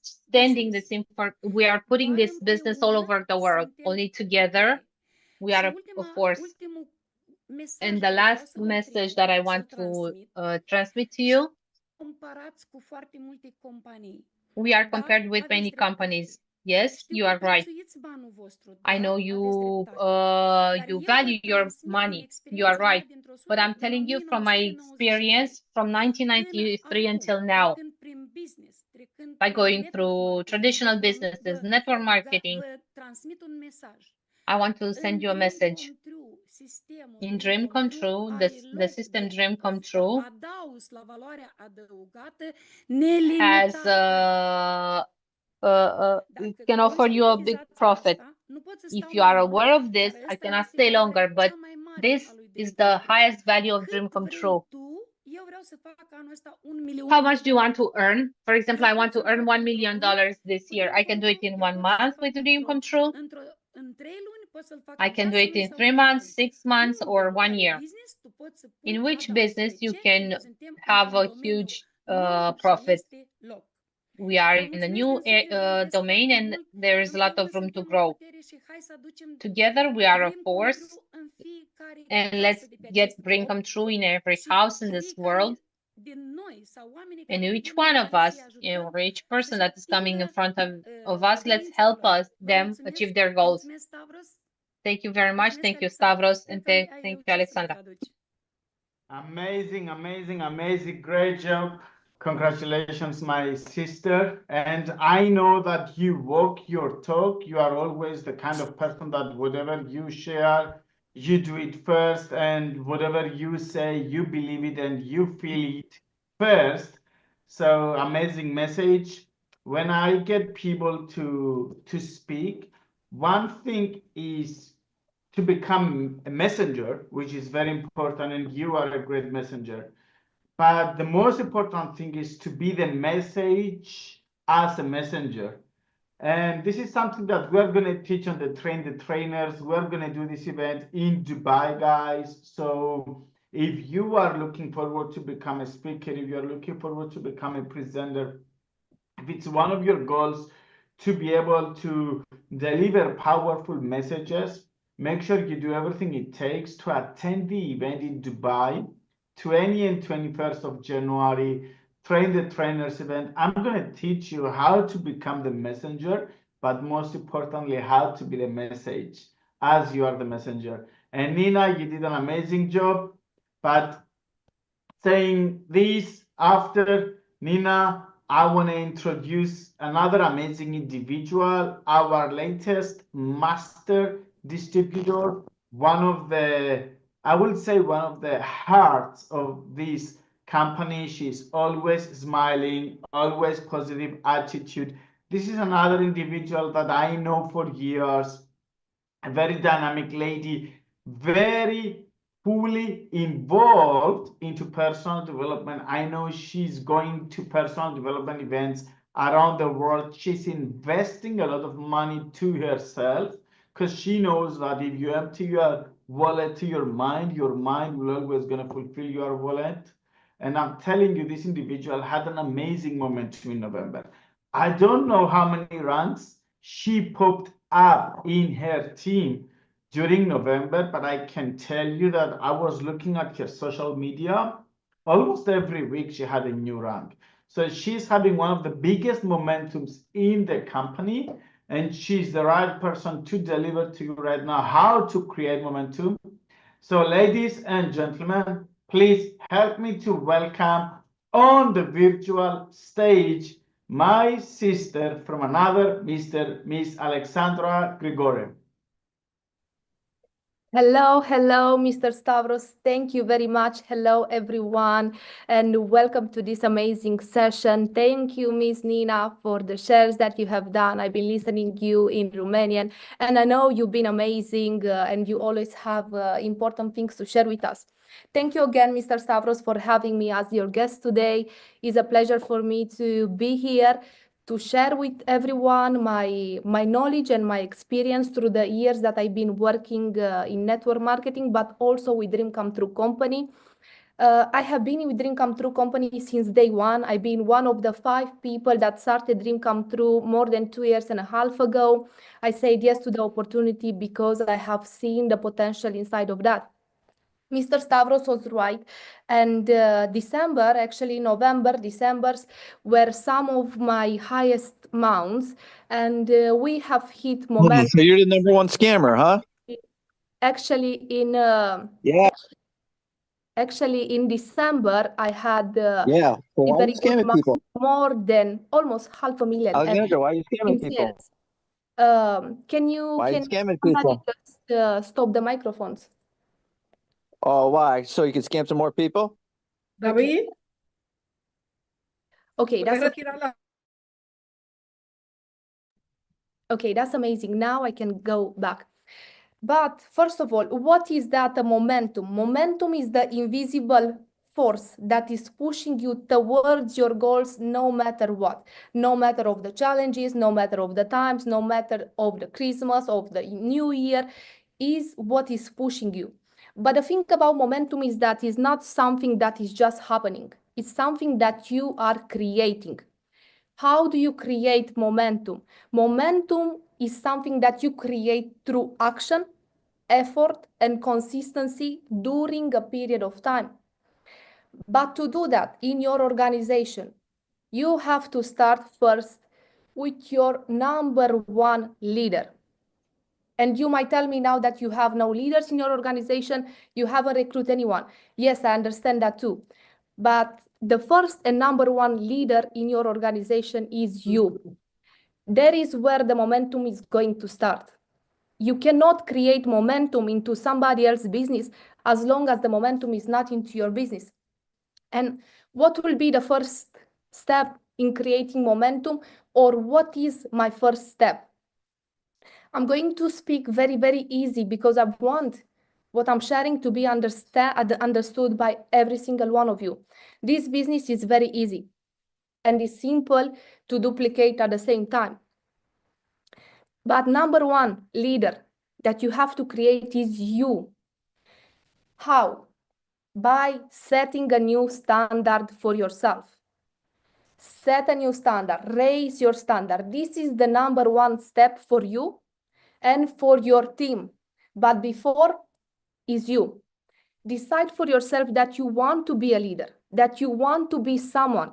standing the same for. We are putting this business all over the world. Only together, we are a force. And the last message that I want to transmit to you. We are compared with many companies. Yes, you are right. I know you value your money. You are right. But I'm telling you from my experience from 1993 until now, by going through traditional businesses, network marketing, I want to send you a message. In Dream Come True, the system Dream Come True has it can offer you a big profit. If you are aware of this, I cannot stay longer, but this is the highest value of Dream Come True. How much do you want to earn? For example, I want to earn $1 million this year. I can do it in 1 month with Dream Come True. I can do it in 3 months, 6 months, or 1 year. In which business you can have a huge profit. We are in a new domain and there is a lot of room to grow. Together we are a force, and let's Dream Come True in every house in this world. And each one of us, or each person that is coming in front of us, let's help them achieve their goals. Thank you very much. Thank you, Stavros, and thank you, Alexandra. Amazing, amazing, amazing. Great job. Congratulations, my sister. And I know that you walk your talk. You are always the kind of person that whatever you share, you do it first. And whatever you say, you believe it and you feel it first. So amazing message. When I get people to speak, one thing is to become a messenger, which is very important, and you are a great messenger. But the most important thing is to be the message as a messenger. And this is something that we're going to teach on the Train the Trainers. We're going to do this event in Dubai, guys. So if you are looking forward to become a speaker, if you're looking forward to become a presenter, if it's one of your goals to be able to deliver powerful messages, make sure you do everything it takes to attend the event in Dubai, 20 and 21st of January, Train the Trainers event. I'm going to teach you how to become the messenger, but most importantly, how to be the message as you are the messenger. And Nina, you did an amazing job. But saying this after Nina, I want to introduce another amazing individual, our latest master distributor, one of the, I would say, one of the hearts of this company. She's always smiling, always positive attitude. This is another individual that I know for years, a very dynamic lady, very fully involved into personal development. I know she's going to personal development events around the world. She's investing a lot of money to herself because she knows that if you empty your wallet to your mind will always going to fulfill your wallet. And I'm telling you, this individual had an amazing momentum in November. I don't know how many ranks she popped up in her team during November, but I can tell you that I was looking at her social media. Almost every week she had a new rank. So she's having one of the biggest momentums in the company, and she's the right person to deliver to you right now how to create momentum. So ladies and gentlemen, please help me to welcome on the virtual stage my sister from another Miss Alexandra Grigore. Hello, Mr. Stavros. Thank you very much. Hello, everyone, and welcome to this amazing session. Thank you, Miss Nina, for the shares that you have done. I've been listening to you in Romanian, and I know you've been amazing, and you always have important things to share with us. Thank you again, Mr. Stavros, for having me as your guest today. It's a pleasure for me to be here to share with everyone my knowledge and my experience through the years that I've been working in network marketing, but also with Dream Come True company. I have been with Dream Come True company since day one. I've been one of the 5 people that started Dream Come True more than 2.5 years ago. I said yes to the opportunity because I have seen the potential inside of that. Mr. Stavros was right. And December, actually November, December were some of my highest mounts. And we have hit momentum. So you're the #1 scammer, huh? Actually, in Yeah. actually in December, I had Yeah. So why are very you good scamming amount, people? more than almost 500,000. Alexandra, why are you scamming in people? sales. Can you Why are you scamming somebody people? just stop the microphones? Oh, why? So you can scam some more people? Okay, okay, that's okay, that's amazing. Now I can go back. But first of all, what is that momentum? Momentum is the invisible force that is pushing you towards your goals no matter what, no matter of the challenges, no matter of the times, no matter of the Christmas, of the New Year, is what is pushing you. But the thing about momentum is that it's not something that is just happening. It's something that you are creating. How do you create momentum? Momentum is something that you create through action, effort, and consistency during a period of time. But to do that in your organization, you have to start first with your #1 leader. And you might tell me now that you have no leaders in your organization, you haven't recruited anyone. Yes, I understand that too. But the first and #1 leader in your organization is you. There is where the momentum is going to start. You cannot create momentum into somebody else's business as long as the momentum is not into your business. And what will be the first step in creating momentum, or what is my first step? I'm going to speak very, very easy because I want what I'm sharing to be understood by every single one of you. This business is very easy and is simple to duplicate at the same time. But #1 leader that you have to create is you. How? By setting a new standard for yourself. Set a new standard, raise your standard. This is the #1 step for you and for your team. But before is you. Decide for yourself that you want to be a leader, that you want to be someone.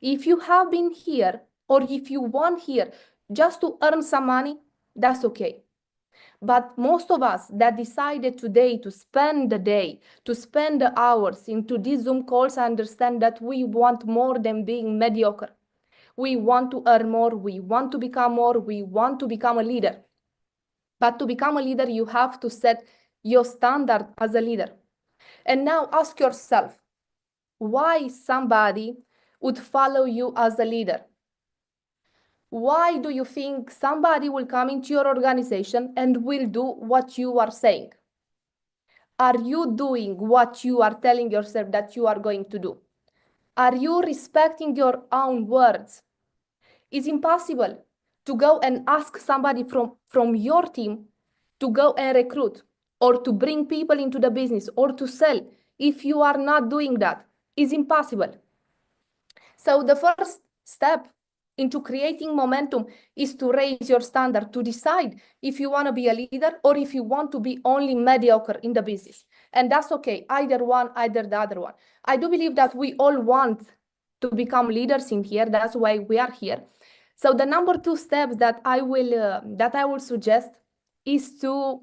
If you have been here or if you want here just to earn some money, that's okay. But most of us that decided today to spend the day, to spend the hours into these Zoom calls, understand that we want more than being mediocre. We want to earn more, we want to become more, we want to become a leader. But to become a leader, you have to set your standard as a leader. And now ask yourself, why somebody would follow you as a leader? Why do you think somebody will come into your organization and will do what you are saying? Are you doing what you are telling yourself that you are going to do? Are you respecting your own words? It's impossible to go and ask somebody from your team to go and recruit or to bring people into the business or to sell if you are not doing that. It's impossible. So the first step into creating momentum is to raise your standard, to decide if you want to be a leader or if you want to be only mediocre in the business. And that's okay, either one, either the other one. I do believe that we all want to become leaders in here. That's why we are here. So the #2 steps that I will suggest is to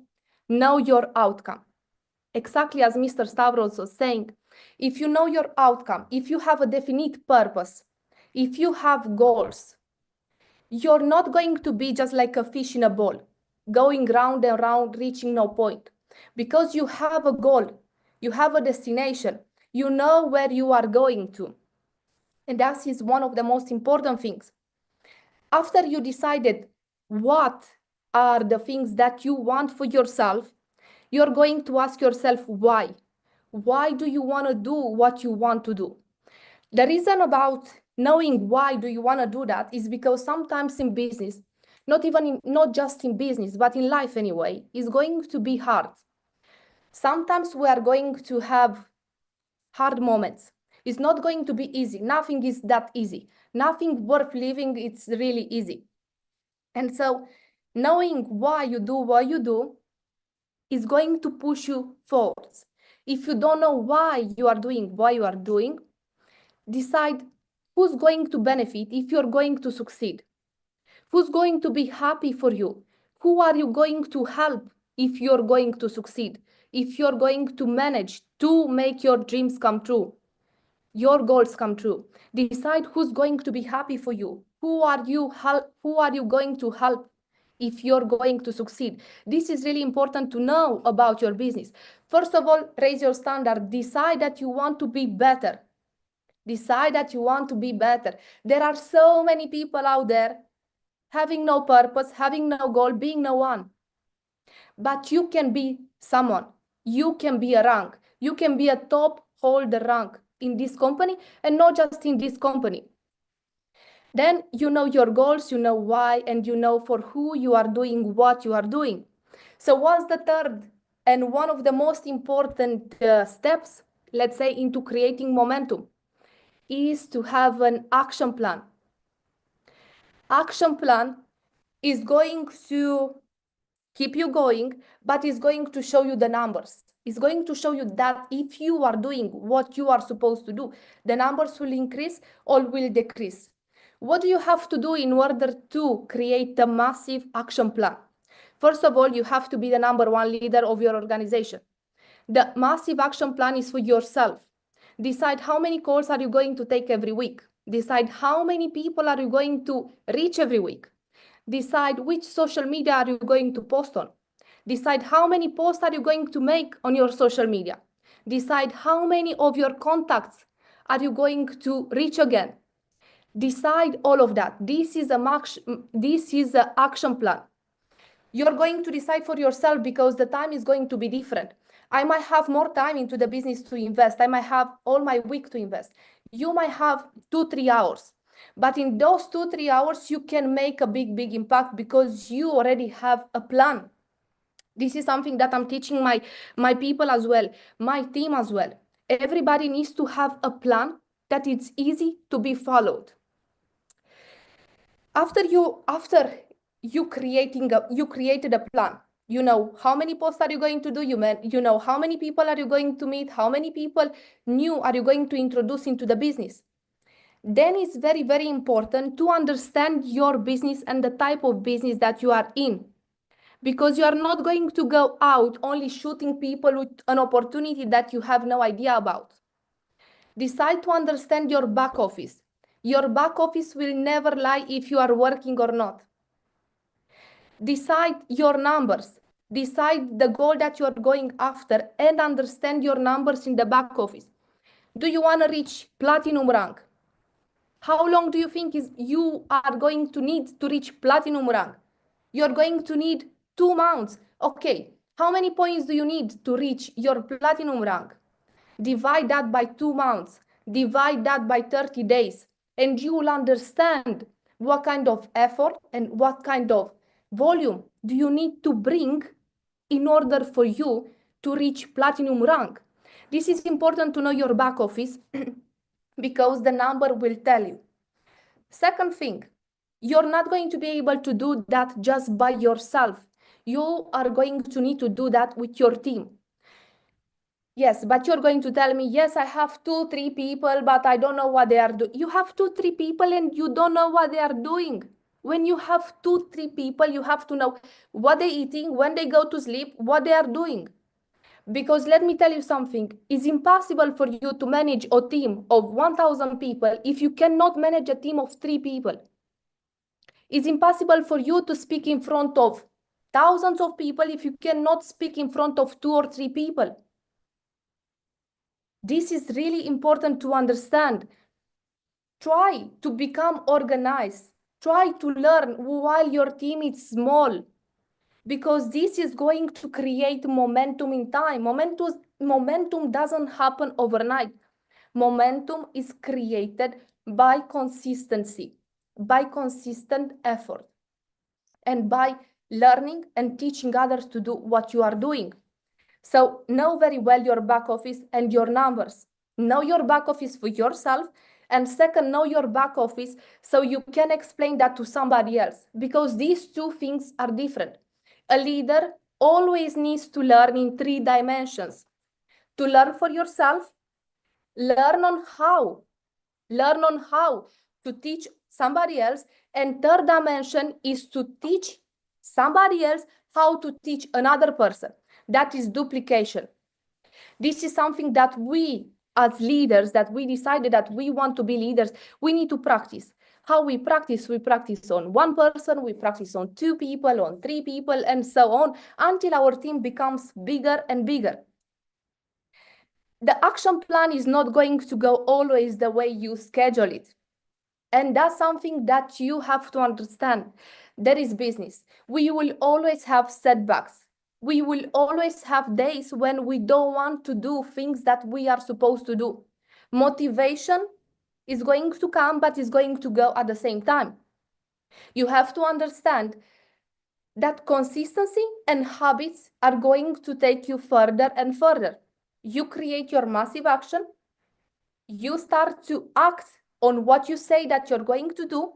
know your outcome. Exactly as Mr. Stavros was saying, if you know your outcome, if you have a definite purpose, if you have goals, you're not going to be just like a fish in a bowl, going round and round, reaching no point. Because you have a goal, you have a destination, you know where you are going to. And that is one of the most important things. After you decided what are the things that you want for yourself, you're going to ask yourself why. Why do you want to do what you want to do? The reason about knowing why do you want to do that is because sometimes in business, not just in business, but in life anyway, is going to be hard. Sometimes we are going to have hard moments. It's not going to be easy. Nothing is that easy. Nothing worth living, it's really easy. And so knowing why you do what you do is going to push you forward. If you don't know why you are doing, decide who's going to benefit if you're going to succeed. Who's going to be happy for you? Who are you going to help if you're going to succeed? If you're going to manage to make your dreams come true, your goals come true. Decide who's going to be happy for you. Who are you going to help if you're going to succeed? This is really important to know about your business. First of all, raise your standard. Decide that you want to be better. Decide that you want to be better. There are so many people out there having no purpose, having no goal, being no one. But you can be someone. You can be a rank. You can be a top holder rank in this company, and not just in this company. Then you know your goals, you know why, and you know for who you are doing what you are doing. So what's the third and one of the most important steps, let's say, into creating momentum, is to have an action plan. Action plan is going to keep you going, but is going to show you the numbers. It's going to show you that if you are doing what you are supposed to do, the numbers will increase or will decrease. What do you have to do in order to create a massive action plan? First of all, you have to be the number one leader of your organization. The massive action plan is for yourself. Decide how many calls are you going to take every week. Decide how many people are you going to reach every week. Decide which social media are you going to post on. Decide how many posts are you going to make on your social media. Decide how many of your contacts are you going to reach again. Decide all of that. This is an action plan. You're going to decide for yourself because the time is going to be different. I might have more time into the business to invest. I might have all my week to invest. You might have 2-3 hours. But in those 2-3 hours, you can make a big impact because you already have a plan. This is something that I'm teaching my people as well, my team as well. Everybody needs to have a plan that it's easy to be followed. After you created a plan, you know how many posts are you going to do, you know how many people are you going to meet, how many people new are you going to introduce into the business. Then it's very important to understand your business and the type of business that you are in, because you are not going to go out only shooting people with an opportunity that you have no idea about. Decide to understand your back office. Your back office will never lie if you are working or not. Decide your numbers. Decide the goal that you are going after and understand your numbers in the back office. Do you want to reach platinum rank? How long do you think you are going to need to reach platinum rank? You're going to need 2 months. Okay, how many points do you need to reach your platinum rank? Divide that by 2 months. Divide that by 30 days. And you will understand what kind of effort and what kind of volume do you need to bring in order for you to reach platinum rank. This is important to know your back office because the number will tell you. Second thing, you're not going to be able to do that just by yourself. You are going to need to do that with your team. Yes, but you're going to tell me, yes, I have 2-3 people, but I don't know what they are doing. You have 2-3 people and you don't know what they are doing. When you have 2-3 people, you have to know what they're eating, when they go to sleep, what they are doing. Because let me tell you something, it's impossible for you to manage a team of 1,000 people if you cannot manage a team of 3 people. It's impossible for you to speak in front of thousands of people if you cannot speak in front of 2 or 3 people. This is really important to understand. Try to become organized. Try to learn while your team is small, because this is going to create momentum in time. Momentum doesn't happen overnight. Momentum is created by consistency, by consistent effort, and by learning and teaching others to do what you are doing. So know very well your back office and your numbers. Know your back office for yourself. And second, know your back office so you can explain that to somebody else, because these two things are different. A leader always needs to learn in 3 dimensions. to learn for yourself, learn on how to teach somebody else. And third dimension is to teach somebody else how to teach another person. That is duplication. This is something that we as leaders, that we decided that we want to be leaders, we need to practice. How we practice on one person, we practice on 2 people, on 3 people, and so on, until our team becomes bigger and bigger. The action plan is not going to go always the way you schedule it. And that's something that you have to understand. That is business. We will always have setbacks. We will always have days when we don't want to do things that we are supposed to do. Motivation is going to come, but is going to go at the same time. You have to understand that consistency and habits are going to take you further and further. You create your massive action. You start to act on what you say that you're going to do.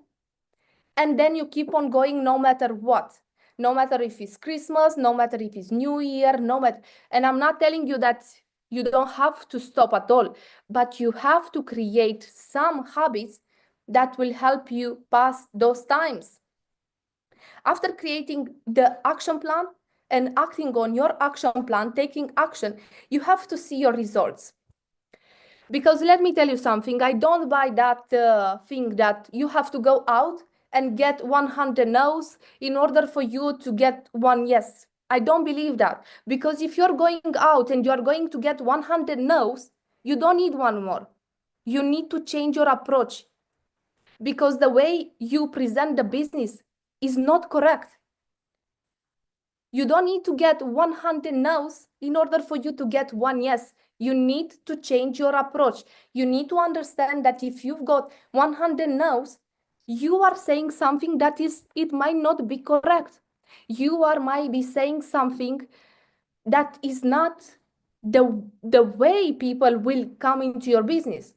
And then you keep on going no matter what. No matter if it's Christmas, no matter if it's New Year, and I'm not telling you that you don't have to stop at all, but you have to create some habits that will help you pass those times. After creating the action plan and acting on your action plan, taking action, you have to see your results. Because let me tell you something, I don't buy that thing that you have to go out and get 100 no's in order for you to get 1 yes. I don't believe that, because if you're going out and you're going to get 100 no's, you don't need 1 more. You need to change your approach, because the way you present the business is not correct. You don't need to get 100 no's in order for you to get 1 yes. You need to change your approach. You need to understand that if you've got 100 no's, you are saying something that it might not be correct. You might be saying something that is not the way people will come into your business.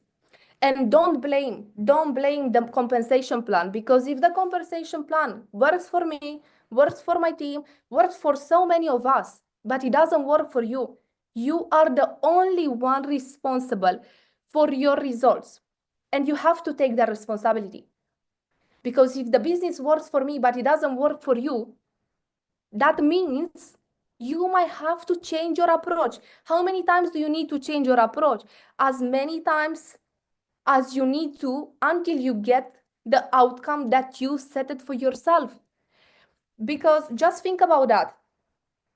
And don't blame the compensation plan, because if the compensation plan works for me, works for my team, works for so many of us, but it doesn't work for you, you are the only one responsible for your results. And you have to take that responsibility. Because if the business works for me, but it doesn't work for you, that means you might have to change your approach. How many times do you need to change your approach? As many times as you need to, until you get the outcome that you set it for yourself. Because just think about that.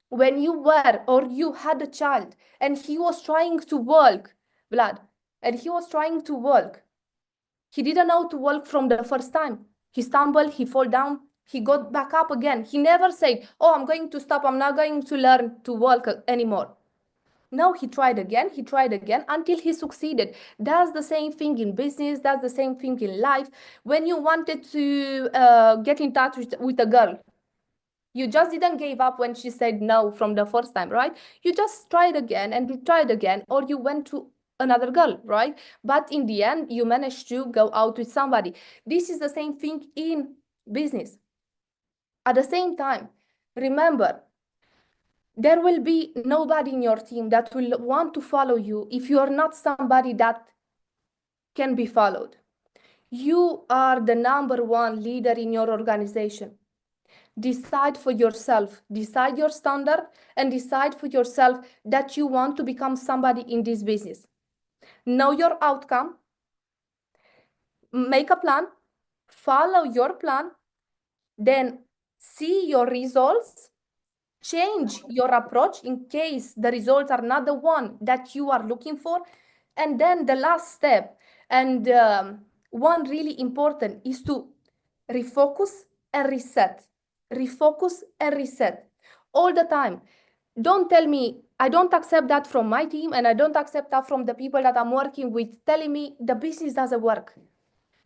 When you were or you had a child and he was trying to walk, Vlad, and he was trying to walk, he didn't know to walk from the first time. He stumbled, he fell down, he got back up again. He never said, oh, I'm going to stop, I'm not going to learn to walk anymore. No, he tried again until he succeeded. That's the same thing in business. That's the same thing in life. When you wanted to get in touch with a girl, you just didn't give up when she said no from the first time, right? You just tried again and you tried again, or you went to another girl, right? But in the end, you managed to go out with somebody. This is the same thing in business. At the same time, remember, there will be nobody in your team that will want to follow you if you are not somebody that can be followed. You are the #1 leader in your organization. Decide for yourself, decide your standard, and decide for yourself that you want to become somebody in this business. Know your outcome, make a plan, follow your plan, then see your results, change your approach in case the results are not the one that you are looking for. And then the last step, and one really important, is to refocus and reset. Refocus and reset all the time. Don't tell me, I don't accept that from my team, and I don't accept that from the people that I'm working with, telling me the business doesn't work.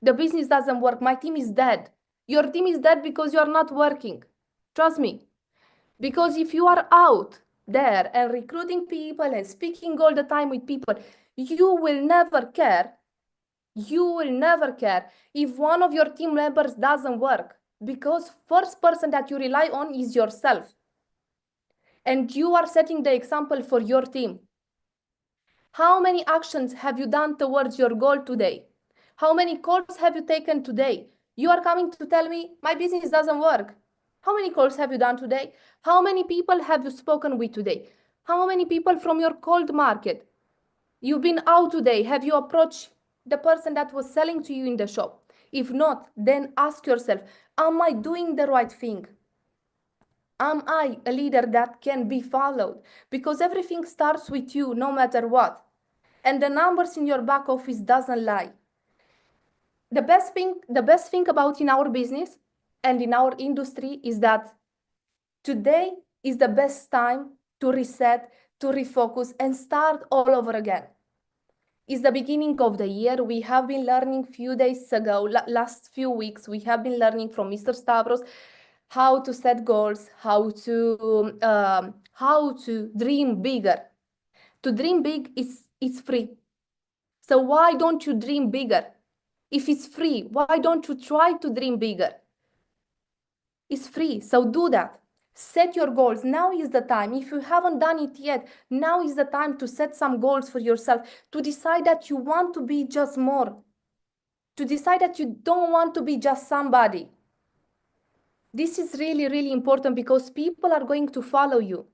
The business doesn't work. My team is dead. Your team is dead because you are not working. Trust me. Because if you are out there and recruiting people and speaking all the time with people, you will never care. You will never care if one of your team members doesn't work, because first person that you rely on is yourself. And you are setting the example for your team. How many actions have you done towards your goal today? How many calls have you taken today? You are coming to tell me my business doesn't work. How many calls have you done today? How many people have you spoken with today? How many people from your cold market? You've been out today. Have you approached the person that was selling to you in the shop? If not, then ask yourself, am I doing the right thing? Am I a leader that can be followed? Because everything starts with you, no matter what. And the numbers in your back office doesn't lie. The best thing about in our business and in our industry is that today is the best time to reset, to refocus, and start all over again. It's the beginning of the year. We have been learning few days ago, last few weeks, we have been learning from Mr. Stavros how to set goals, how to dream bigger. To dream big is free. So why don't you dream bigger? If it's free, why don't you try to dream bigger? It's free, so do that. Set your goals. Now is the time. If you haven't done it yet, now is the time to set some goals for yourself, to decide that you want to be just more, to decide that you don't want to be just somebody. This is really, really important because people are going to follow you.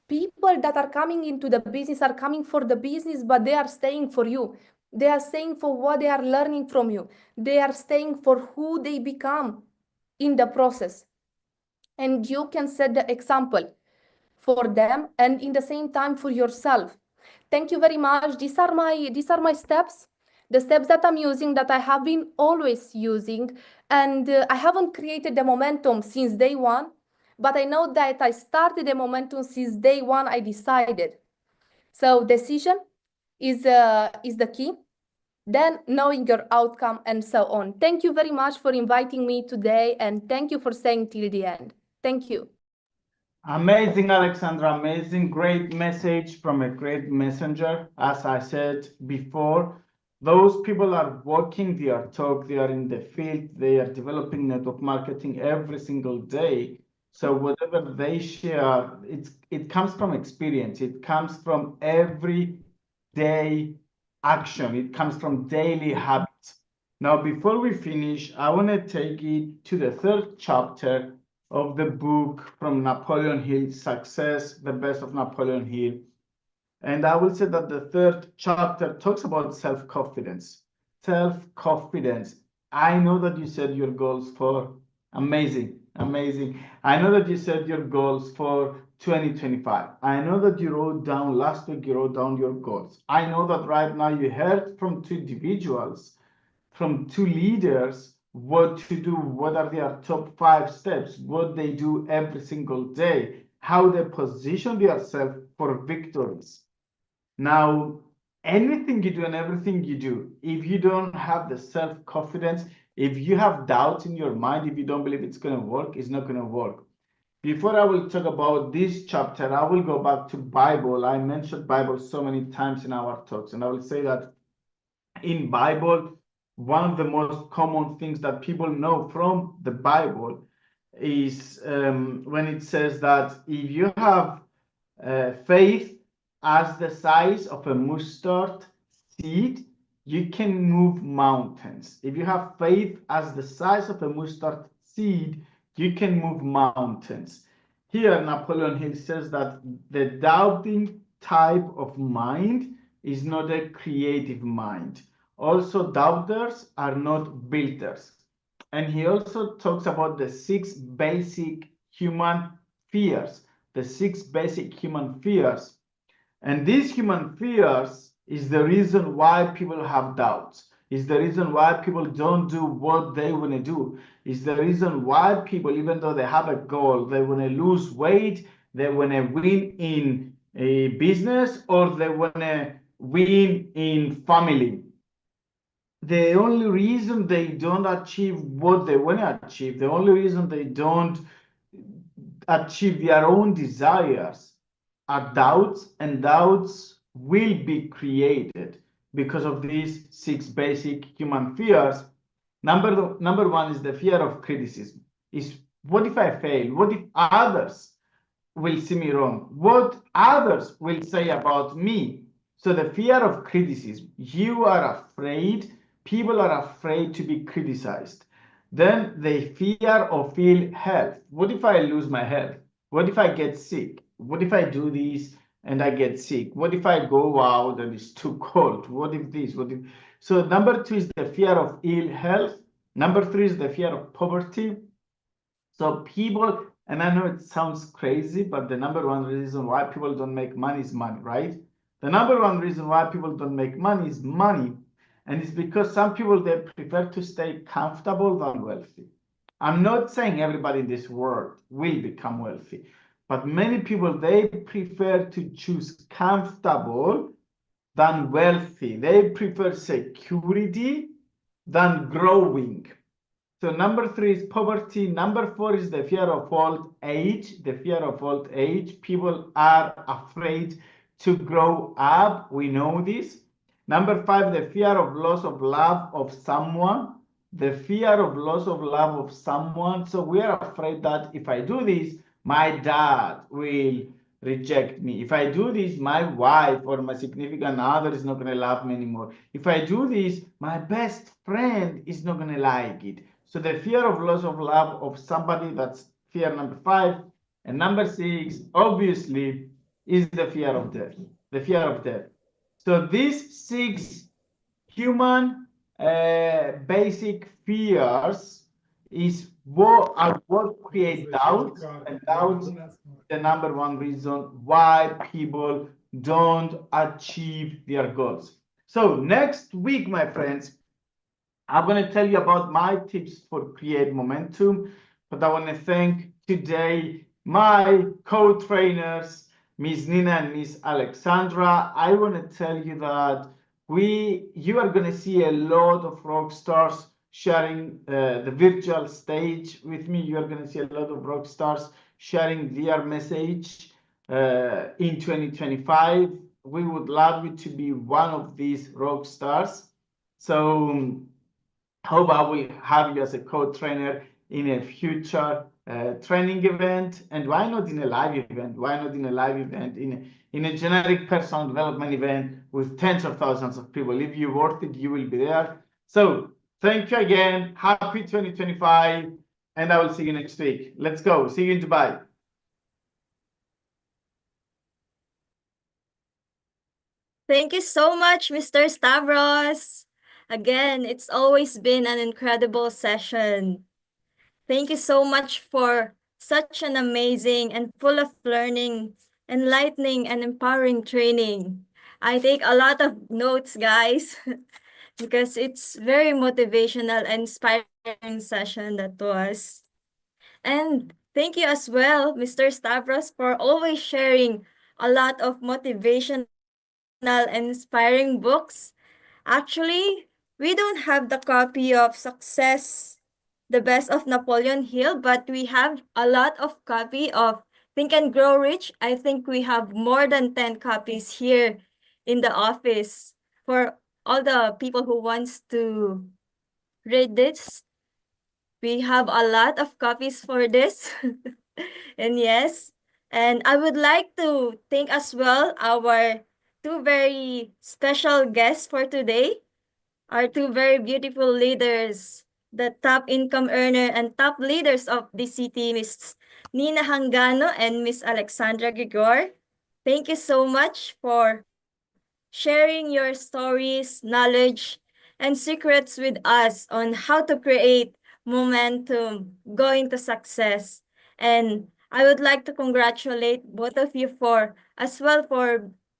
People that are coming into the business are coming for the business, but they are staying for you. They are staying for what they are learning from you. They are staying for who they become in the process. And you can set the example for them and in the same time for yourself. Thank you very much. These are my steps, the steps that I'm using, that I have been always using. And I haven't created the momentum since day one, but I know that I started the momentum since day one. I decided. So decision is the key. Then knowing your outcome and so on. Thank you very much for inviting me today, and thank you for staying till the end. Thank you. Amazing, Alexandra, amazing, great message from a great messenger. As I said before, those people are working their talk, they are in the field, they are developing network marketing every single day. So whatever they share, it comes from experience, it comes from everyday action, it comes from daily habits. Now, before we finish, I want to take it to the third chapter of the book from Napoleon Hill, Success, the Best of Napoleon Hill. And I will say that the third chapter talks about self-confidence. Self-confidence. I know that you set your goals for amazing. I know that you set your goals for 2025. I know that you wrote down last week, you wrote down your goals. I know that right now you heard from two individuals, from two leaders, what to do, what are their top 5 steps, what they do every single day, how they position themselves for victories. Now, anything you do and everything you do, if you don't have the self-confidence, if you have doubts in your mind, if you don't believe it's going to work, it's not going to work. Before I will talk about this chapter, I will go back to Bible. I mentioned Bible so many times in our talks, and I will say that in Bible, one of the most common things that people know from the Bible is when it says that if you have faith as the size of a mustard seed, you can move mountains. If you have faith as the size of a mustard seed, you can move mountains. Here, Napoleon Hill says that the doubting type of mind is not a creative mind. Also, doubters are not builders. And he also talks about the 6 basic human fears, the 6 basic human fears. And these human fears is the reason why people have doubts, is the reason why people don't do what they want to do, is the reason why people, even though they have a goal, they want to lose weight, they want to win in a business, or they want to win in family. The only reason they don't achieve what they want to achieve, the only reason they don't achieve their own desires are doubts, and doubts will be created because of these 6 basic human fears. Number 1 is the fear of criticism. Is what if I fail? What if others will see me wrong? What others will say about me? So the fear of criticism, you are afraid, people are afraid to be criticized. Then the fear of ill health. What if I lose my health? What if I get sick? What if I do this and I get sick? What if I go out and it's too cold? What if this? What if? So number 2 is the fear of ill health. Number 3 is the fear of poverty. So people, and I know it sounds crazy, but the number 1 reason why people don't make money is money, right? The number 1 reason why people don't make money is money. And it's because some people, they prefer to stay comfortable than wealthy. I'm not saying everybody in this world will become wealthy, but many people, they prefer to choose comfortable than wealthy. They prefer security than growing. So number 3 is poverty. Number 4 is the fear of old age. The fear of old age. People are afraid to grow up. We know this. Number 5, the fear of loss of love of someone. The fear of loss of love of someone. So we are afraid that if I do this, my dad will reject me. If I do this, my wife or my significant other is not going to love me anymore. If I do this, my best friend is not going to like it. So the fear of loss of love of somebody, that's fear number 5. And number 6, obviously, is the fear of death. The fear of death. So these 6 human basic fears is what create doubts, and doubts the number 1 reason why people don't achieve their goals. So next week, my friends, I'm going to tell you about my tips for create momentum, but I want to thank today my co-trainers, Ms. Nina and Ms. Alexandra. I want to tell you that you are going to see a lot of rock stars sharing the virtual stage with me. You are going to see a lot of rock stars sharing their message in 2025. We would love you to be one of these rock stars. So hope I will have you as a co-trainer in a future training event. And why not in a live event? Why not in a live event, in a generic personal development event with tens of thousands of people? If you're worth it, you will be there. So thank you again. Happy 2025. And I will see you next week. Let's go. See you in Dubai. Thank you so much, Mr. Stavros. Again, it's always been an incredible session. Thank you so much for such an amazing and full of learning, enlightening, and empowering training. I take a lot of notes, guys, because it's very motivational and inspiring session that was. And thank you as well, Mr. Stavros, for always sharing a lot of motivational and inspiring books. Actually, we don't have the copy of Success, The Best of Napoleon Hill, but we have a lot of copy of Think and Grow Rich. I think we have more than 10 copies here in the office for all the people who wants to read this. We have a lot of copies for this. And yes, and I would like to thank as well our 2 very special guests for today, our 2 very beautiful leaders, the top income earner and top leaders of DCT, Miss Nina Hangano and Miss Alexandra Gregor. Thank you so much for sharing your stories, knowledge, and secrets with us on how to create momentum going to success. And I would like to congratulate both of you for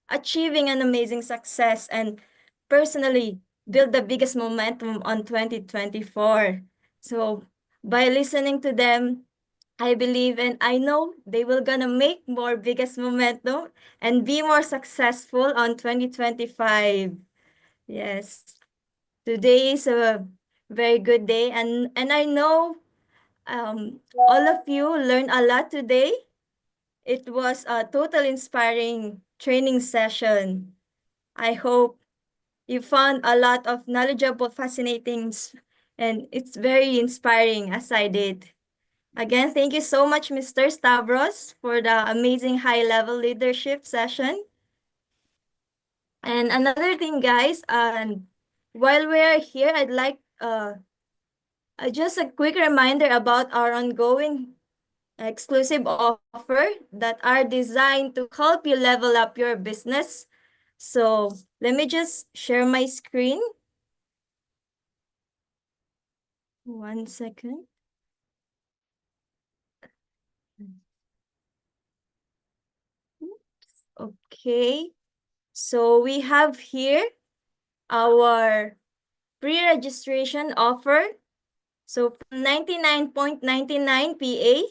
achieving an amazing success and personally build the biggest momentum on 2024. So by listening to them, I believe and I know they will gonna make more biggest momentum and be more successful on 2025. Yes. Today is a very good day and I know all of you learned a lot today. It was a total inspiring training session. I hope you found a lot of knowledgeable, fascinating, and it's very inspiring as I did. Again, thank you so much, Mr. Stavros, for the amazing high-level leadership session. And another thing, guys, while we're here, I'd like just a quick reminder about our ongoing exclusive offer that are designed to help you level up your business. So let me just share my screen. 1 second. Oops. Okay. So we have here our pre-registration offer. So from 99.99 PA,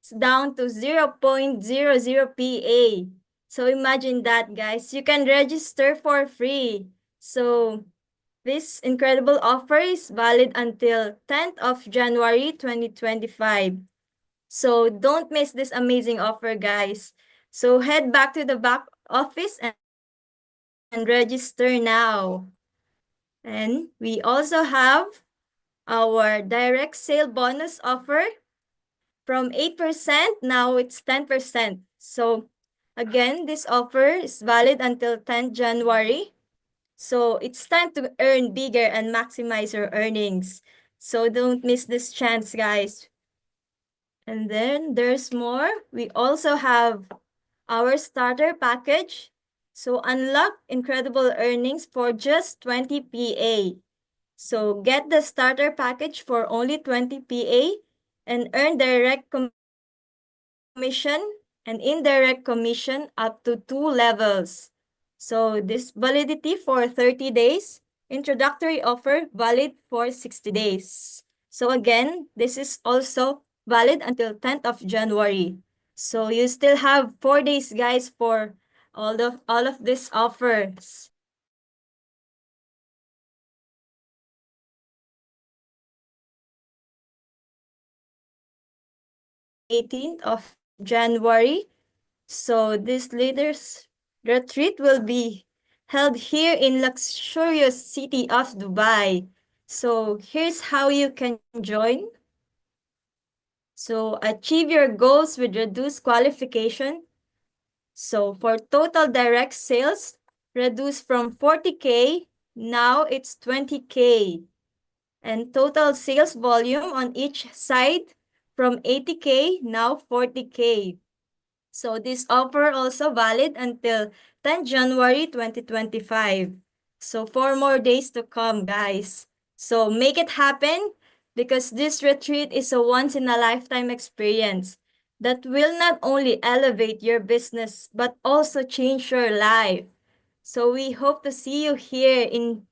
it's down to 0.00 PA. So imagine that, guys. You can register for free. So this incredible offer is valid until 10th of January 2025. So don't miss this amazing offer, guys. So head back to the back office and register now. And we also have our direct sale bonus offer from 8%, now it's 10%. So again, this offer is valid until 10th January. So it's time to earn bigger and maximize your earnings. So don't miss this chance, guys. And then there's more. We also have our starter package. So unlock incredible earnings for just 20 PA. So get the starter package for only 20 PA and earn direct commission and indirect commission up to 2 levels. So this validity for 30 days, introductory offer valid for 60 days. So again, this is also valid until 10th of January. So you still have 4 days, guys, for all of these offers. 18th of January. So this leaders retreat will be held here in luxurious city of Dubai. So here's how you can join. So achieve your goals with reduced qualification. So for total direct sales, reduce from 40K, now it's 20K. And total sales volume on each side from 80K, now 40K. So this offer also valid until 10 January 2025. So 4 more days to come, guys. So make it happen because this retreat is a once-in-a-lifetime experience that will not only elevate your business but also change your life. So we hope to see you here in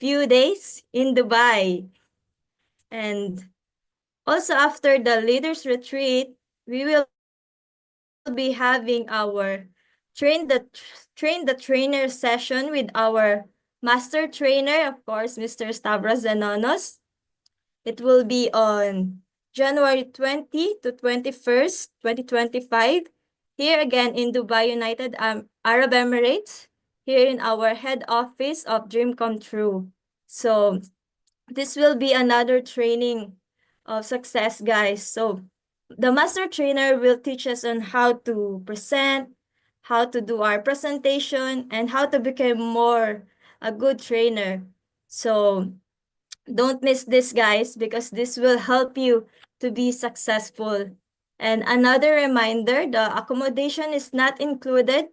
few days in Dubai. And also after the leaders retreat, we will be having our train the trainer session with our master trainer, of course, Mr. Stavros Zanonos. It will be on January 20 to 21st, 2025, here again in Dubai, United Arab Emirates, here in our head office of Dream Come True. So this will be another training of success, guys. So the master trainer will teach us on how to present, how to do our presentation, and how to become more a good trainer. So don't miss this, guys, because this will help you to be successful. And another reminder, the accommodation is not included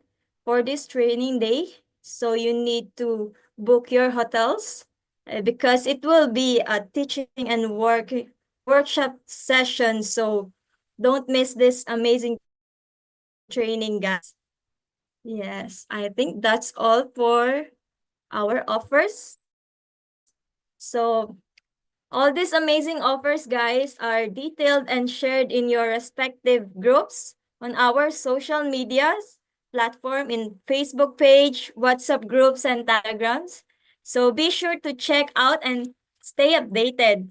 for this training day. So you need to book your hotels because it will be a teaching and workshop session. So don't miss this amazing training, guys. Yes, I think that's all for our offers. So all these amazing offers, guys, are detailed and shared in your respective groups on our social medias platform in Facebook page, WhatsApp groups, and Telegrams. So be sure to check out and stay updated.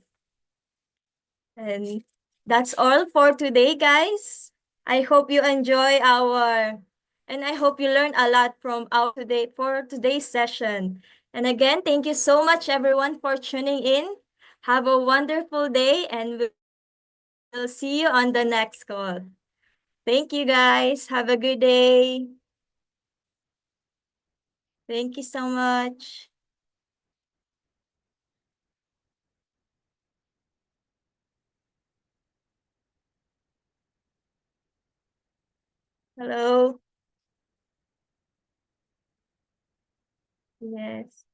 And that's all for today, guys. I hope you enjoy and I hope you learned a lot from today's session. And again, thank you so much, everyone, for tuning in. Have a wonderful day, and we'll see you on the next call. Thank you, guys. Have a good day. Thank you so much. Hello. Yes.